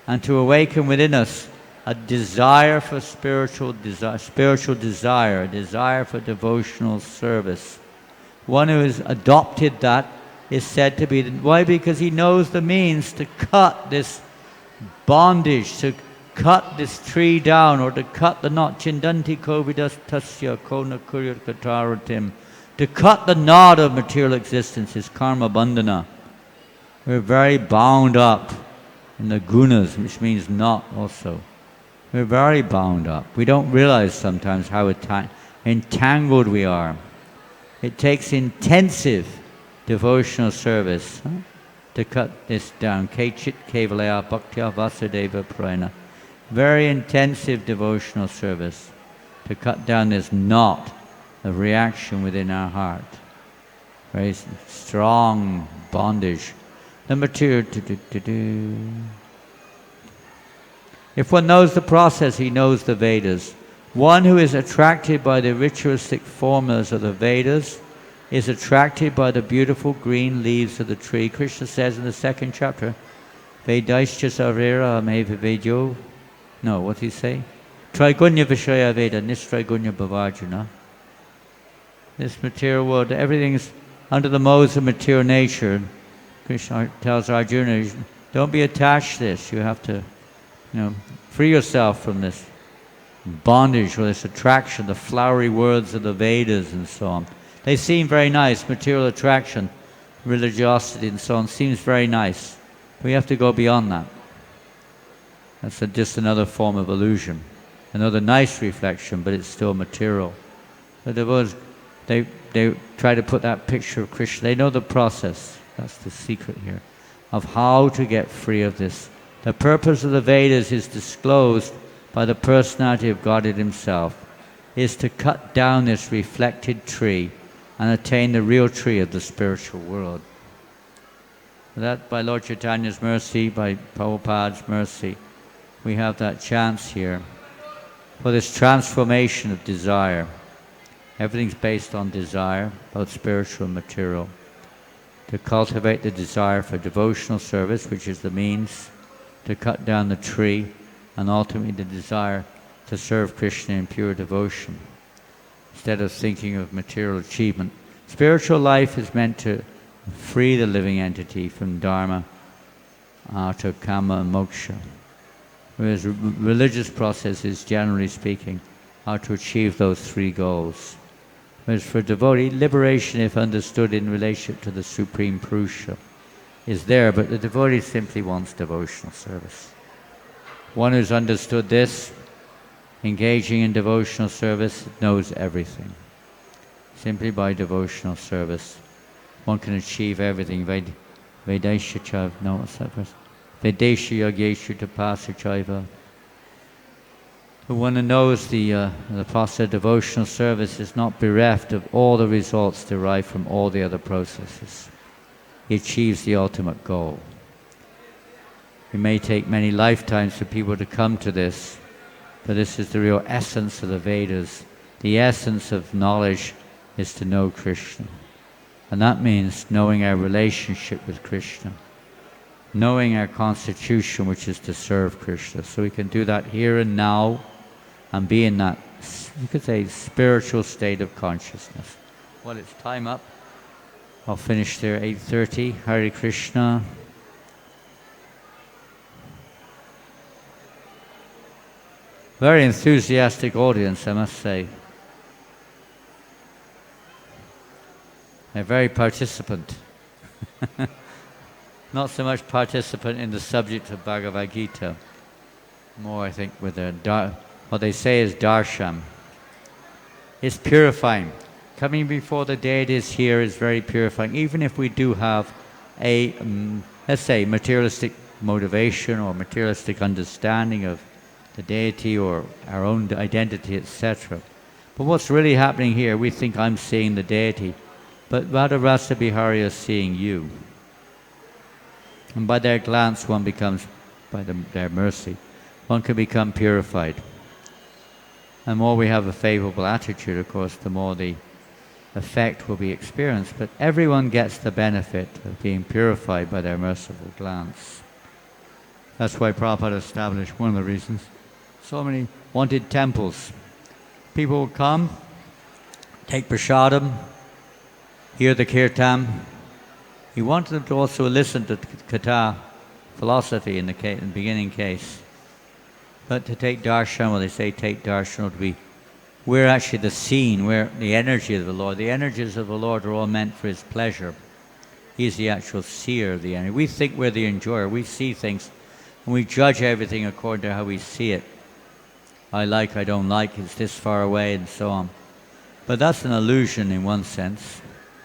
and to awaken within us a desire for spiritual desire, a desire for devotional service. One who has adopted that is said to be, why? Because he knows the means to cut this bondage, to cut this tree down, or to cut the knot. Chindanti kovidas tasya kona kuryat kataratim. To cut the knot of material existence is karma bandhana. We're very bound up in the gunas, which means knot also. We're very bound up. We don't realize sometimes how entangled we are. It takes intensive devotional service to cut this down. Kechit kevalaya bhaktya vasudeva prana. Very intensive devotional service to cut down this knot of reaction within our heart. Very strong bondage. Number 2. If one knows the process, he knows the Vedas. One who is attracted by the ritualistic formulas of the Vedas is attracted by the beautiful green leaves of the tree. Krishna says in the 2nd chapter, Vedaischa sarera me vivedyo. No, what's he say? Trigunya vishaya veda, nistrigunya bhavajana. This material world, everything is under the modes of material nature. Krishna tells Arjuna, don't be attached to this. You have to, free yourself from this bondage or this attraction, the flowery words of the Vedas and so on. They seem very nice. Material attraction, religiosity and so on seems very nice. We have to go beyond that. That's just another form of illusion. Another nice reflection, but it's still material. The devotees, they try to put that picture of Krishna. They know the process. That's the secret here, of how to get free of this. The purpose of the Vedas is disclosed by the personality of Godhead himself, is to cut down this reflected tree and attain the real tree of the spiritual world. That by Lord Chaitanya's mercy, by Prabhupada's mercy, we have that chance here for this transformation of desire. Everything's based on desire, both spiritual and material. To cultivate the desire for devotional service, which is the means to cut down the tree, and ultimately the desire to serve Krishna in pure devotion, instead of thinking of material achievement. Spiritual life is meant to free the living entity from dharma, artha, kama, and moksha. Whereas religious processes, generally speaking, are to achieve those 3 goals. Whereas for devotee, liberation, if understood in relationship to the Supreme Purusha, is there, but the devotee simply wants devotional service. One who's understood this, engaging in devotional service, knows everything. Simply by devotional service, one can achieve everything. Vedesha chav, no, what's that verse? Vedesha yagesha tapasa chaiva. The one who knows the process of devotional service is not bereft of all the results derived from all the other processes. He achieves the ultimate goal. It may take many lifetimes for people to come to this, but this is the real essence of the Vedas. The essence of knowledge is to know Krishna. And that means knowing our relationship with Krishna, knowing our constitution, which is to serve Krishna. So we can do that here and now, and be in that, you could say, spiritual state of consciousness. Well, it's time up. I'll finish there, 8:30. Hare Krishna. Very enthusiastic audience, I must say. They're very participant. Not so much participant in the subject of Bhagavad-gita. More, I think, with their what they say is darshan. It's purifying. Coming before the deities here is very purifying. Even if we do have a, let's say, materialistic motivation or materialistic understanding of the deity or our own identity, etc. But what's really happening here, we think I'm seeing the deity, but RadhaRasbihari is seeing you. And by their glance, one becomes, by their mercy, one can become purified. The more we have a favorable attitude, of course, the more the effect will be experienced. But everyone gets the benefit of being purified by their merciful glance. That's why Prabhupada established one of the reasons. So many wanted temples. People will come, take prasadam, hear the kirtan. He wanted them to also listen to Katha philosophy in the beginning case. But to take darshan, well, they say take darshan, to be we're actually the scene, where the energy of the Lord. The energies of the Lord are all meant for His pleasure. He's the actual seer of the energy. We think we're the enjoyer. We see things, and we judge everything according to how we see it. I don't like, it's this far away, and so on. But that's an illusion in one sense.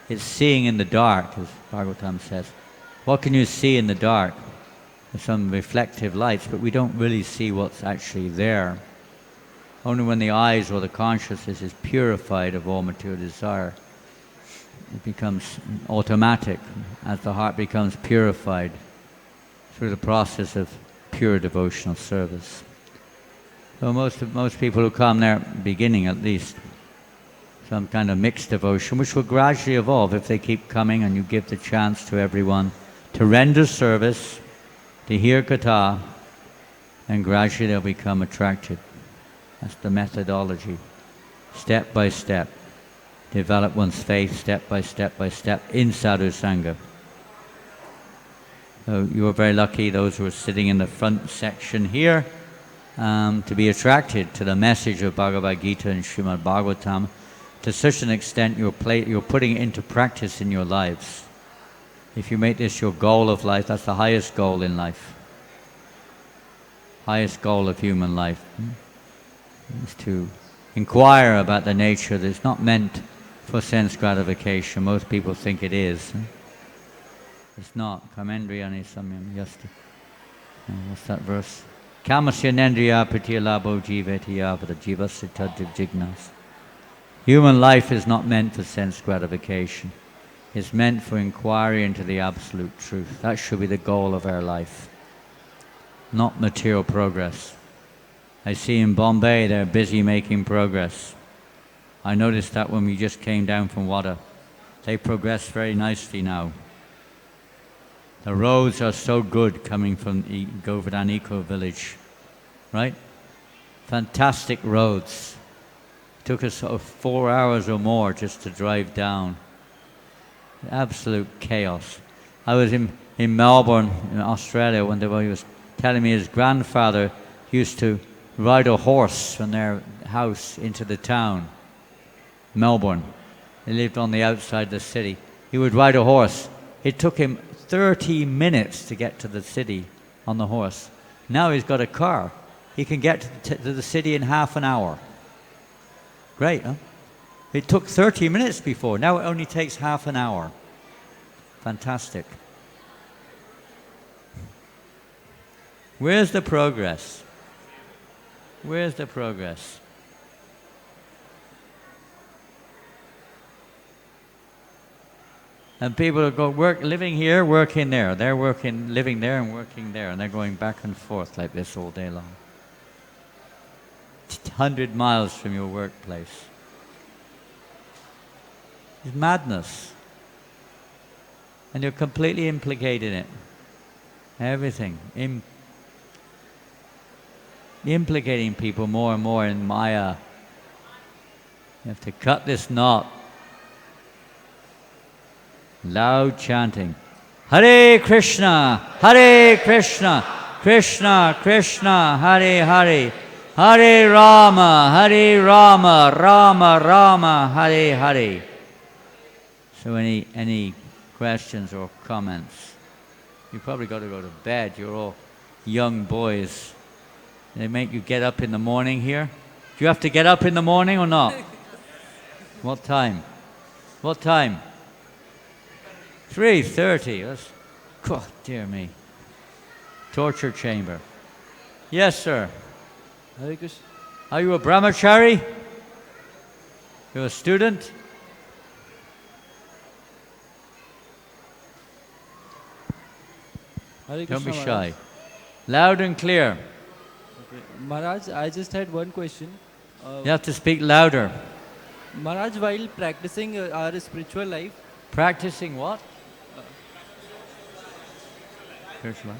It's seeing in the dark, as Bhagavatam says. What can you see in the dark? There's some reflective lights, but we don't really see what's actually there. Only when the eyes or the consciousness is purified of all material desire, it becomes automatic as the heart becomes purified through the process of pure devotional service. So most people who come there, beginning at least, some kind of mixed devotion, which will gradually evolve if they keep coming and you give the chance to everyone to render service, to hear Katha, and gradually they'll become attracted. That's the methodology. Step by step. Develop one's faith step by step in sadhu sangha. So you are very lucky, those who are sitting in the front section here, to be attracted to the message of Bhagavad-gita and Srimad Bhagavatam to such an extent you're putting it into practice in your lives. If you make this your goal of life, that's the highest goal in life. Highest goal of human life. Is to inquire about the nature that's not meant for sense gratification. Most people think it is. It's not. Kamendriyani samyam yasti. What's that verse? Kamasya nendriya pratyalabo jivetiya vada jivasya tadjiv jignas. Human life is not meant for sense gratification. It's meant for inquiry into the absolute truth. That should be the goal of our life. Not material progress. I see in Bombay they're busy making progress. I noticed that when we just came down from Wada. They progress very nicely now. The roads are so good coming from Govardhan Eco Village, right? Fantastic roads. It took us 4 hours or more just to drive down. Absolute chaos. I was in Melbourne, in Australia, when he was telling me his grandfather used to ride a horse from their house into the town, Melbourne. He lived on the outside of the city. He would ride a horse. It took him 30 minutes to get to the city on the horse. Now he's got a car. He can get to the city in half an hour. Great, huh? It took 30 minutes before. Now it only takes half an hour. Fantastic. Where's the progress? Where's the progress? And people are living here, working there. They're living there and working there, and they're going back and forth like this all day long. 100 miles from your workplace. It's madness. And you're completely implicated in it. Everything. Implicating people more and more in Maya. You have to cut this knot. Loud chanting. Hare Krishna, Hare Krishna, Krishna Krishna, Hare Hare, Hare Rama, Rama Rama, Hare Hare. So any questions or comments? You probably got to go to bed. You're all young boys. They make you get up in the morning here. Do you have to get up in the morning or not? What time? What time? 3:30. That's, God, dear me. Torture chamber. Yes, sir. Hare Krishna. Are you a brahmachari? You're a student? Hare Don't Krishna, be Maharaj. shy. Loud and clear. Okay. Maharaj, I just had one question. You have to speak louder. Maharaj, while practicing our spiritual life, Practicing what? Krishna.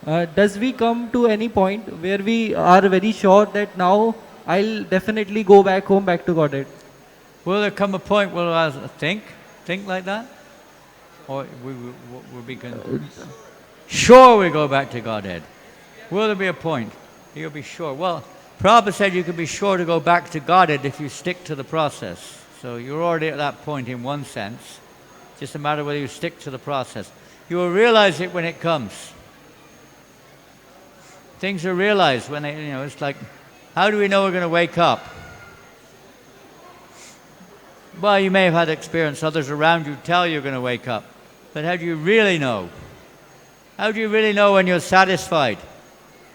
Does we come to any point where we are very sure that now I'll definitely go back home, back to Godhead? Will there come a point where I'll think like that? Or we'll be sure we go back to Godhead? Will there be a point? You'll be sure. Well, Prabhupada said you can be sure to go back to Godhead if you stick to the process. So you're already at that point in one sense. Just a matter whether you stick to the process. You will realize it when it comes. Things are realized when they, it's like, how do we know we're going to wake up? Well, you may have had experience, others around you tell you're going to wake up. But how do you really know? How do you really know when you're satisfied?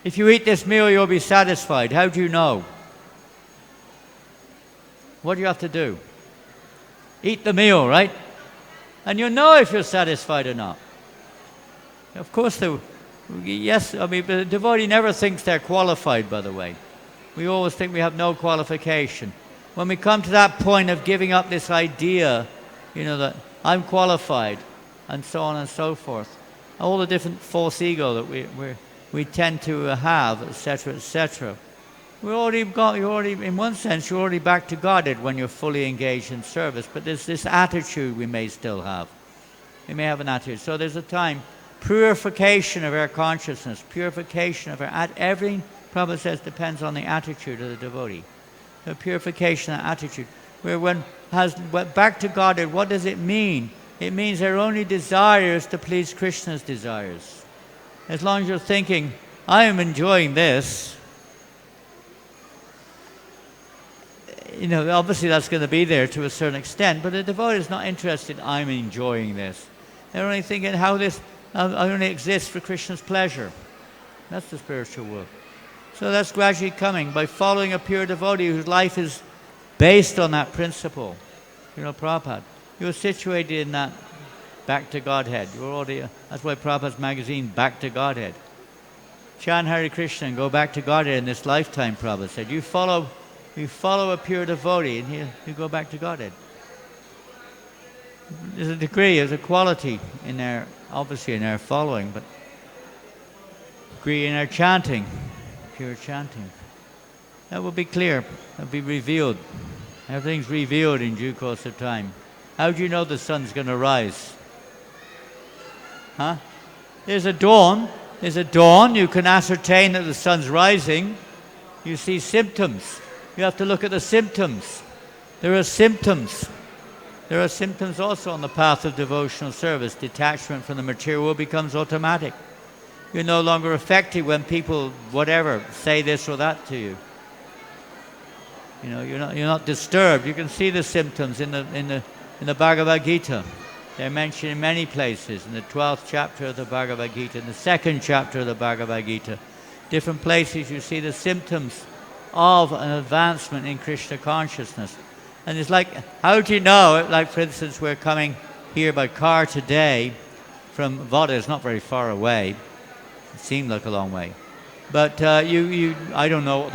If you eat this meal, you'll be satisfied. How do you know? What do you have to do? Eat the meal, right? And you'll know if you're satisfied or not. Of course, yes, the devotee never thinks they're qualified, by the way. We always think we have no qualification. When we come to that point of giving up this idea, that I'm qualified, and so on and so forth, all the different false ego that we tend to have, etc., etc. You're already, in one sense, you're already back to Godhead when you're fully engaged in service. But there's this attitude we may still have. We may have an attitude. So there's a time, purification of our consciousness, purification of everything, Prabhupada says, depends on the attitude of the devotee. The purification of attitude. Back to Godhead, what does it mean? It means our only desire is to please Krishna's desires. As long as you're thinking, I am enjoying this, obviously that's going to be there to a certain extent, but the devotee is not interested, I'm enjoying this. They're only thinking how this only exists for Krishna's pleasure. That's the spiritual world. So that's gradually coming by following a pure devotee whose life is based on that principle. Prabhupada, you're situated in that back to Godhead. You're already, that's why Prabhupada's magazine, Back to Godhead. Chant Hare Krishna and go back to Godhead in this lifetime, Prabhupada said. You follow a pure devotee and you go back to Godhead. There's a degree, there's a quality in their, obviously in their following, but degree in their chanting, pure chanting. That will be clear, that will be revealed. Everything's revealed in due course of time. How do you know the sun's going to rise? Huh? There's a dawn, you can ascertain that the sun's rising. You see symptoms. You have to look at the symptoms. There are symptoms. There are symptoms also on the path of devotional service. Detachment from the material world becomes automatic. You're no longer affected when people, whatever, say this or that to you. You're not disturbed. You can see the symptoms in the Bhagavad-gita. They're mentioned in many places, in the 12th chapter of the Bhagavad-gita, in the 2nd chapter of the Bhagavad-gita. Different places you see the symptoms of an advancement in Krishna consciousness. And it's like, how do you know? Like, for instance, we're coming here by car today from Vada. It's not very far away. It seemed like a long way. But I don't know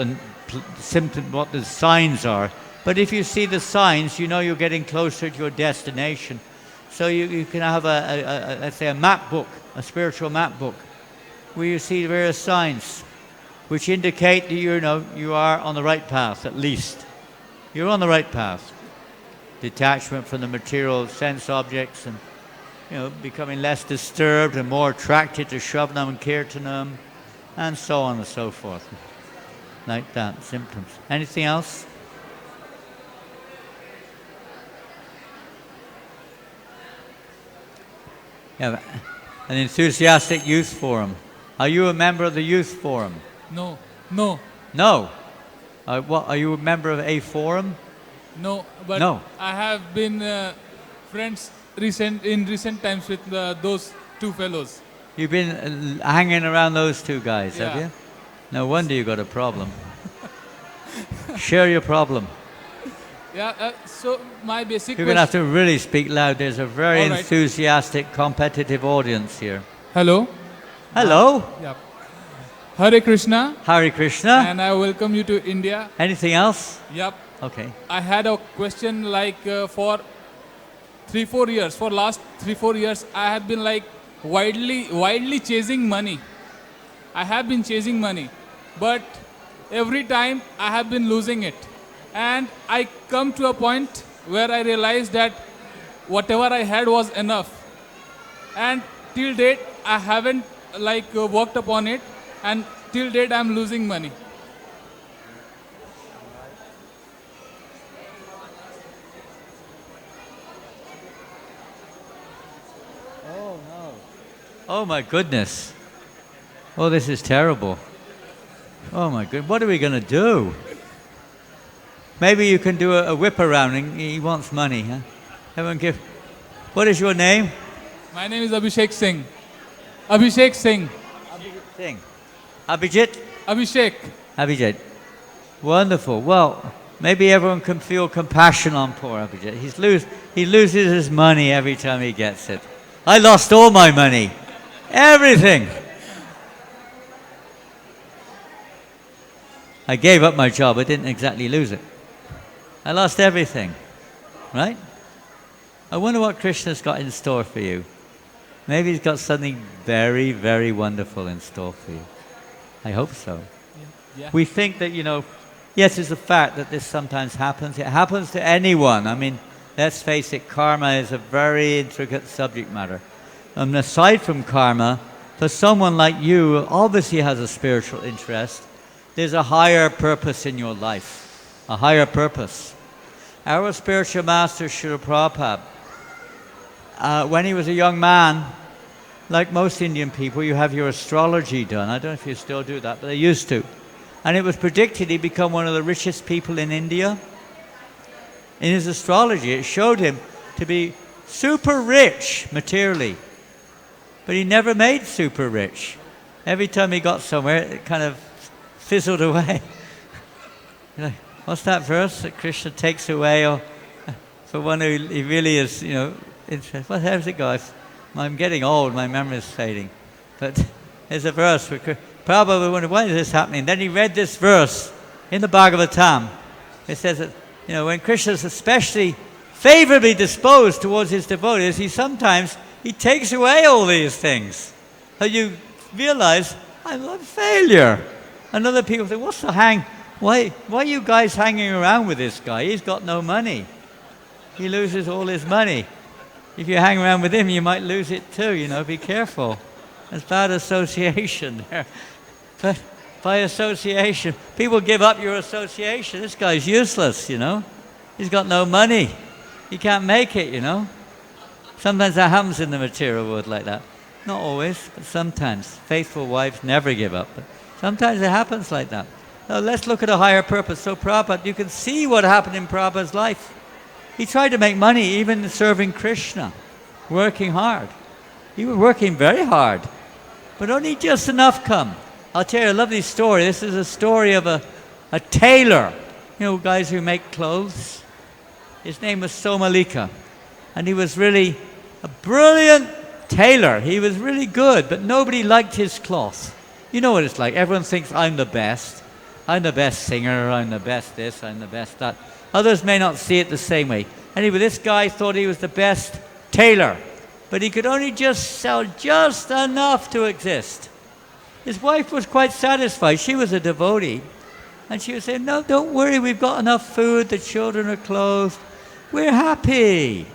what the signs are. But if you see the signs, you know you're getting closer to your destination. So you can have let's say a map book, a spiritual map book, where you see various signs which indicate that you are on the right path, at least. You're on the right path. Detachment from the material sense objects and becoming less disturbed and more attracted to Shravanam and Kirtanam and so on and so forth. Like that, symptoms. Anything else? Yeah, an enthusiastic youth forum. Are you a member of the youth forum? No. No. Are you a member of a forum? No, but no. I have been friends in recent times with those two fellows. You've been hanging around those two guys, Yeah. have you? No wonder you got a problem. Share your problem. Yeah, so my basic You're going to have to really speak loud. There's a very All right. enthusiastic, competitive audience here. Hello. Hello. Yeah. Hare Krishna. Hare Krishna. And I welcome you to India. Anything else? Yep. Okay. I had a question for 3-4 years. For last 3-4 years, I have been wildly chasing money. I have been chasing money, but every time I have been losing it. And I come to a point where I realize that whatever I had was enough. And till date, I haven't worked upon it, and till date I'm losing money. Oh my goodness. Oh, this is terrible. Oh my goodness. What are we going to do? Maybe you can do a whip around. And he wants money, huh? Everyone give. What is your name? My name is Abhishek Singh. Abhishek Singh. Abhijit Singh. Abhijit? Abhishek. Abhijit. Wonderful. Well, maybe everyone can feel compassion on poor Abhijit. He loses his money every time he gets it. I lost all my money. Everything. I gave up my job. I didn't exactly lose it. I lost everything. Right? I wonder what Krishna's got in store for you. Maybe he's got something very, very wonderful in store for you. I hope so. Yeah. We think that, yes, it's a fact that this sometimes happens. It happens to anyone. I mean, let's face it, karma is a very intricate subject matter. And aside from karma, for someone like you who obviously has a spiritual interest, there's a higher purpose in your life. A higher purpose. Our spiritual master, Srila Prabhupada, when he was a young man, like most Indian people, you have your astrology done. I don't know if you still do that, but they used to. And it was predicted he'd become one of the richest people in India. In his astrology, it showed him to be super rich materially. But he never made super rich. Every time he got somewhere, it kind of fizzled away. What's that verse that Krishna takes away? Or for one who he really is, interested. How does it go? I'm getting old, my memory is fading. But there's a verse where Prabhupada wondered, why is this happening? Then he read this verse in the Bhagavatam. It says that, when Krishna is especially favorably disposed towards his devotees, he takes away all these things. So you realize, I'm a failure. And other people say, what's the hang? Why are you guys hanging around with this guy? He's got no money. He loses all his money. If you hang around with him, you might lose it too, be careful. There's bad association there. But by association, people give up your association. This guy's useless, He's got no money. He can't make it, Sometimes that happens in the material world like that. Not always, but sometimes. Faithful wives never give up. But sometimes it happens like that. Now let's look at a higher purpose. So Prabhupada, you can see what happened in Prabhupada's life. He tried to make money even serving Krishna, working hard. He was working very hard, but only just enough come. I'll tell you a lovely story. This is a story of a tailor, guys who make clothes. His name was Somalika, and he was really a brilliant tailor. He was really good, but nobody liked his cloth. You know what it's like. Everyone thinks, I'm the best. I'm the best singer. I'm the best this. I'm the best that. Others may not see it the same way. Anyway, this guy thought he was the best tailor, but he could only just sell just enough to exist. His wife was quite satisfied. She was a devotee. And she would say, no, don't worry. We've got enough food. The children are clothed. We're happy.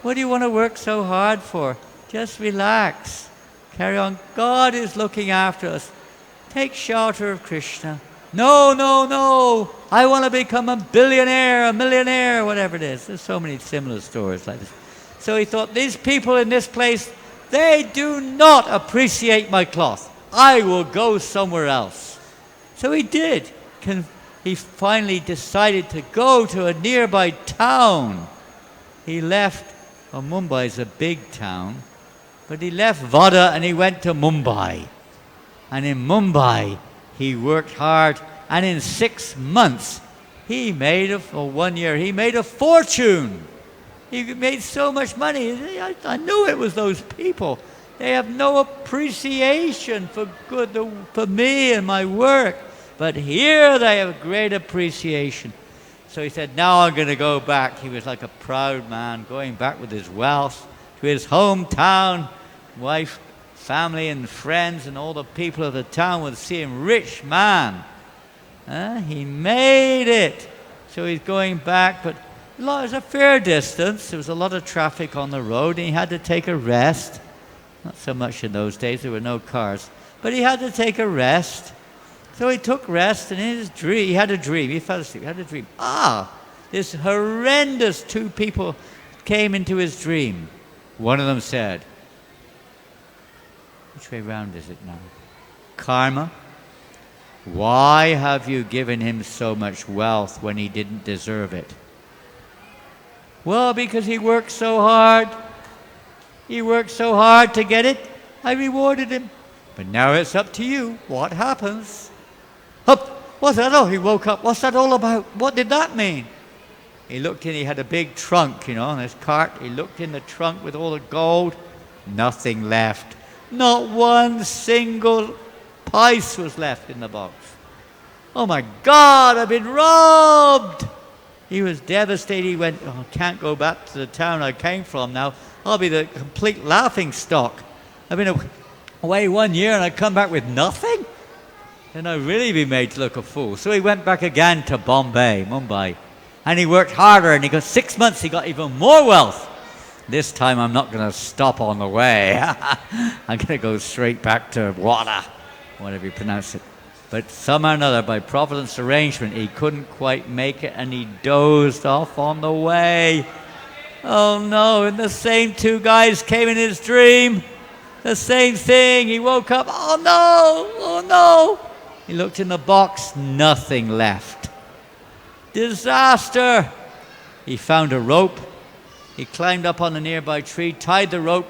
What do you want to work so hard for? Just relax. Carry on. God is looking after us. Take shelter of Krishna. No, no, no. I want to become a billionaire, a millionaire, whatever it is. There's so many similar stories like this. So he thought, these people in this place, they do not appreciate my cloth. I will go somewhere else. So he did. He finally decided to go to a nearby town. He left, Mumbai is a big town, but he left Vada and he went to Mumbai. And in Mumbai, he worked hard, and in 6 months, he made, for 1 year, he made a fortune. He made so much money. I knew it was those people. They have no appreciation for me and my work. But here they have great appreciation. So he said, now I'm going to go back. He was like a proud man, going back with his wealth to his hometown. Wife family and friends and all the people of the town would see him, rich man. He made it. So he's going back, but it was a fair distance. There was a lot of traffic on the road, and he had to take a rest. Not so much in those days, there were no cars. But he had to take a rest. So he took rest, and in his dream, he had a dream. He fell asleep, he had a dream. This horrendous two people came into his dream. One of them said, which way round is it now? Karma, why have you given him so much wealth when he didn't deserve it? Well, because he worked so hard. He worked so hard to get it. I rewarded him. But now it's up to you. What happens? Up! What's that? Oh, he woke up. What's that all about? What did that mean? He looked in, he had a big trunk, on his cart. He looked in the trunk with all the gold. Nothing left. Not one single pice was left in the box. Oh my God, I've been robbed! He was devastated. He went, I can't go back to the town I came from now. I'll be the complete laughing stock. I've been away 1 year and I come back with nothing? Then I'll really be made to look a fool. So he went back again to Mumbai. And he worked harder, and he got 6 months, he got even more wealth. This time I'm not going to stop on the way. I'm going to go straight back to Wada, whatever you pronounce it. But somehow or another, by Providence arrangement, he couldn't quite make it, and he dozed off on the way. Oh no, and the same two guys came in his dream. The same thing. He woke up, oh no. He looked in the box, nothing left. Disaster! He found a rope. He climbed up on a nearby tree, tied the rope,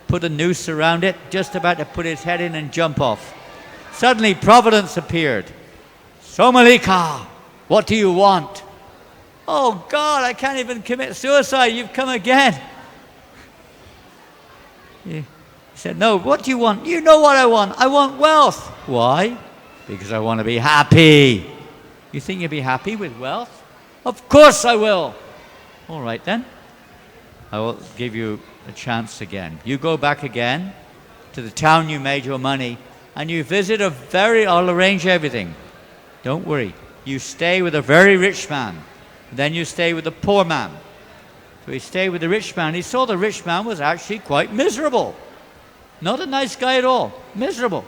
put a noose around it, just about to put his head in and jump off. Suddenly Providence appeared. Somalika, what do you want? Oh God, I can't even commit suicide. You've come again. He said, no, what do you want? You know what I want. I want wealth. Why? Because I want to be happy. You think you'll be happy with wealth? Of course I will. All right then. I will give you a chance again. You go back again to the town you made your money, and you visit I'll arrange everything. Don't worry. You stay with a very rich man. Then you stay with a poor man. So he stayed with the rich man. He saw the rich man was actually quite miserable. Not a nice guy at all. Miserable.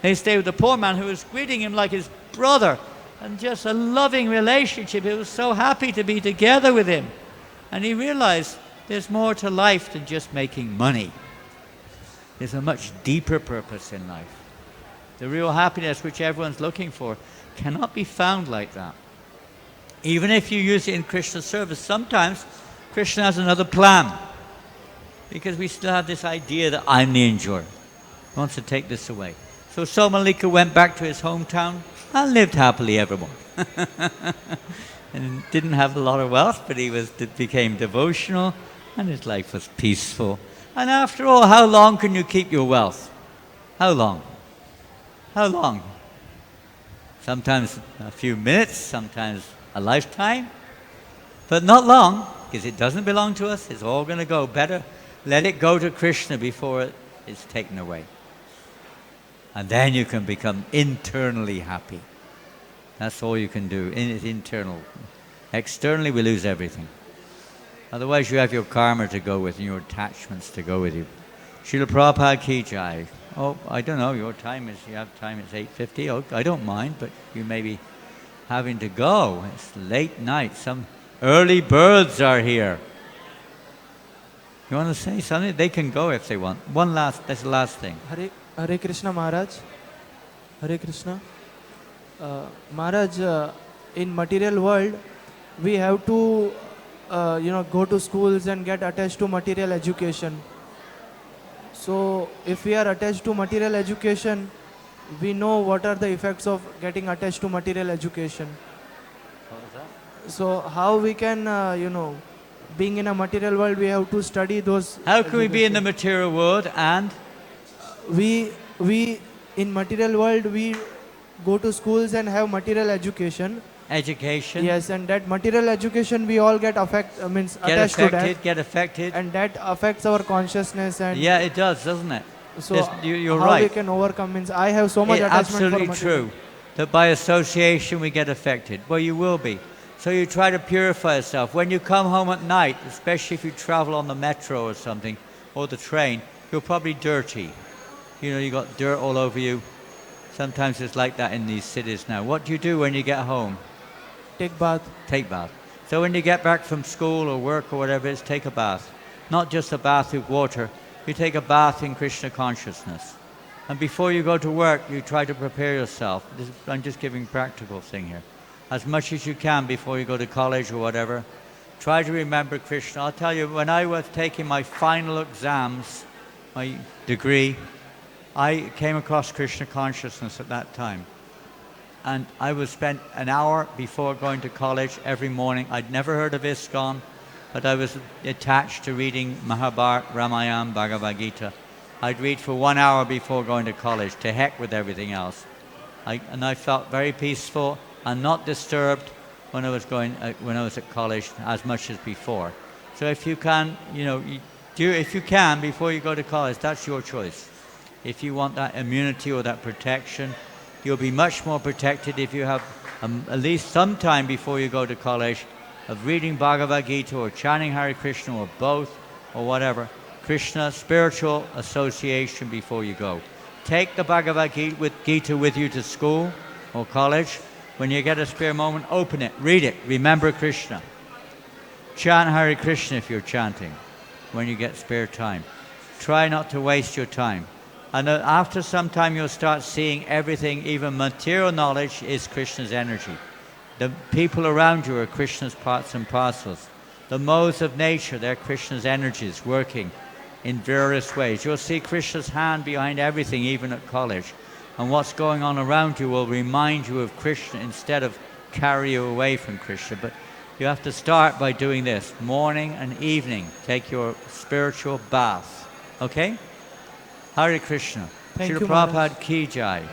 He stayed with the poor man who was greeting him like his brother. And just a loving relationship. He was so happy to be together with him. And he realized there's more to life than just making money. There's a much deeper purpose in life. The real happiness which everyone's looking for cannot be found like that. Even if you use it in Krishna's service, sometimes Krishna has another plan. Because we still have this idea that I'm the enjoyer. He wants to take this away. So Somalika went back to his hometown and lived happily evermore. And didn't have a lot of wealth, but he became devotional, and his life was peaceful. And after all, how long can you keep your wealth? How long? How long? Sometimes a few minutes, sometimes a lifetime, but not long, because it doesn't belong to us. It's all going to go. Better let it go to Krishna before it's taken away. And then you can become internally happy. That's all you can do. It's internal. Externally, we lose everything. Otherwise, you have your karma to go with and your attachments to go with you. Srila Prabhupada ki jai. Oh, I don't know. You have time. It's 8:50. Oh, I don't mind, but you may be having to go. It's late night. Some early birds are here. You want to say something? They can go if they want. That's the last thing. Hare Krishna Maharaj. Hare Krishna. Maharaj, in material world, we have to, go to schools and get attached to material education. So, if we are attached to material education, we know what are the effects of getting attached to material education. What was that? So, how we can, being in a material world, we have to study those. How can we be in the material world and? We in material world, we go to schools and have material education. Education. Yes, and that material education we all get attached to that. Get affected. And that affects our consciousness. And yeah, it does, doesn't it? So you're how right. we can overcome means I have so much It's attachment absolutely for material. true that by association we get affected. Well, you will be. So you try to purify yourself. When you come home at night, especially if you travel on the metro or something, or the train, you're probably dirty. You know, you got dirt all over you. Sometimes it's like that in these cities now. What do you do when you get home? Take bath. Take bath. So when you get back from school or work or whatever it is, take a bath. Not just a bath with water. You take a bath in Krishna consciousness. And before you go to work, you try to prepare yourself. I'm just giving practical thing here. As much as you can before you go to college or whatever. Try to remember Krishna. I'll tell you, when I was taking my final exams, my degree, I came across Krishna consciousness at that time. And I would spend an hour before going to college every morning. I'd never heard of ISKCON, but I was attached to reading Mahabharata, Ramayana, Bhagavad-gita. I'd read for 1 hour before going to college, to heck with everything else. And I felt very peaceful and not disturbed when I was at college as much as before. So if you can, if you can before you go to college, that's your choice. If you want that immunity or that protection, you'll be much more protected if you have at least some time before you go to college of reading Bhagavad-gita or chanting Hare Krishna or both or whatever. Krishna, spiritual association before you go. Take the Bhagavad-gita with you to school or college. When you get a spare moment, open it, read it, remember Krishna. Chant Hare Krishna if you're chanting when you get spare time. Try not to waste your time. And after some time you'll start seeing everything, even material knowledge is Krishna's energy. The people around you are Krishna's parts and parcels. The modes of nature, they're Krishna's energies working in various ways. You'll see Krishna's hand behind everything, even at college. And what's going on around you will remind you of Krishna instead of carry you away from Krishna. But you have to start by doing this. Morning and evening, take your spiritual bath. Okay? Hare Krishna. Thank Srila you, Maharaj. Prabhupada ki jai.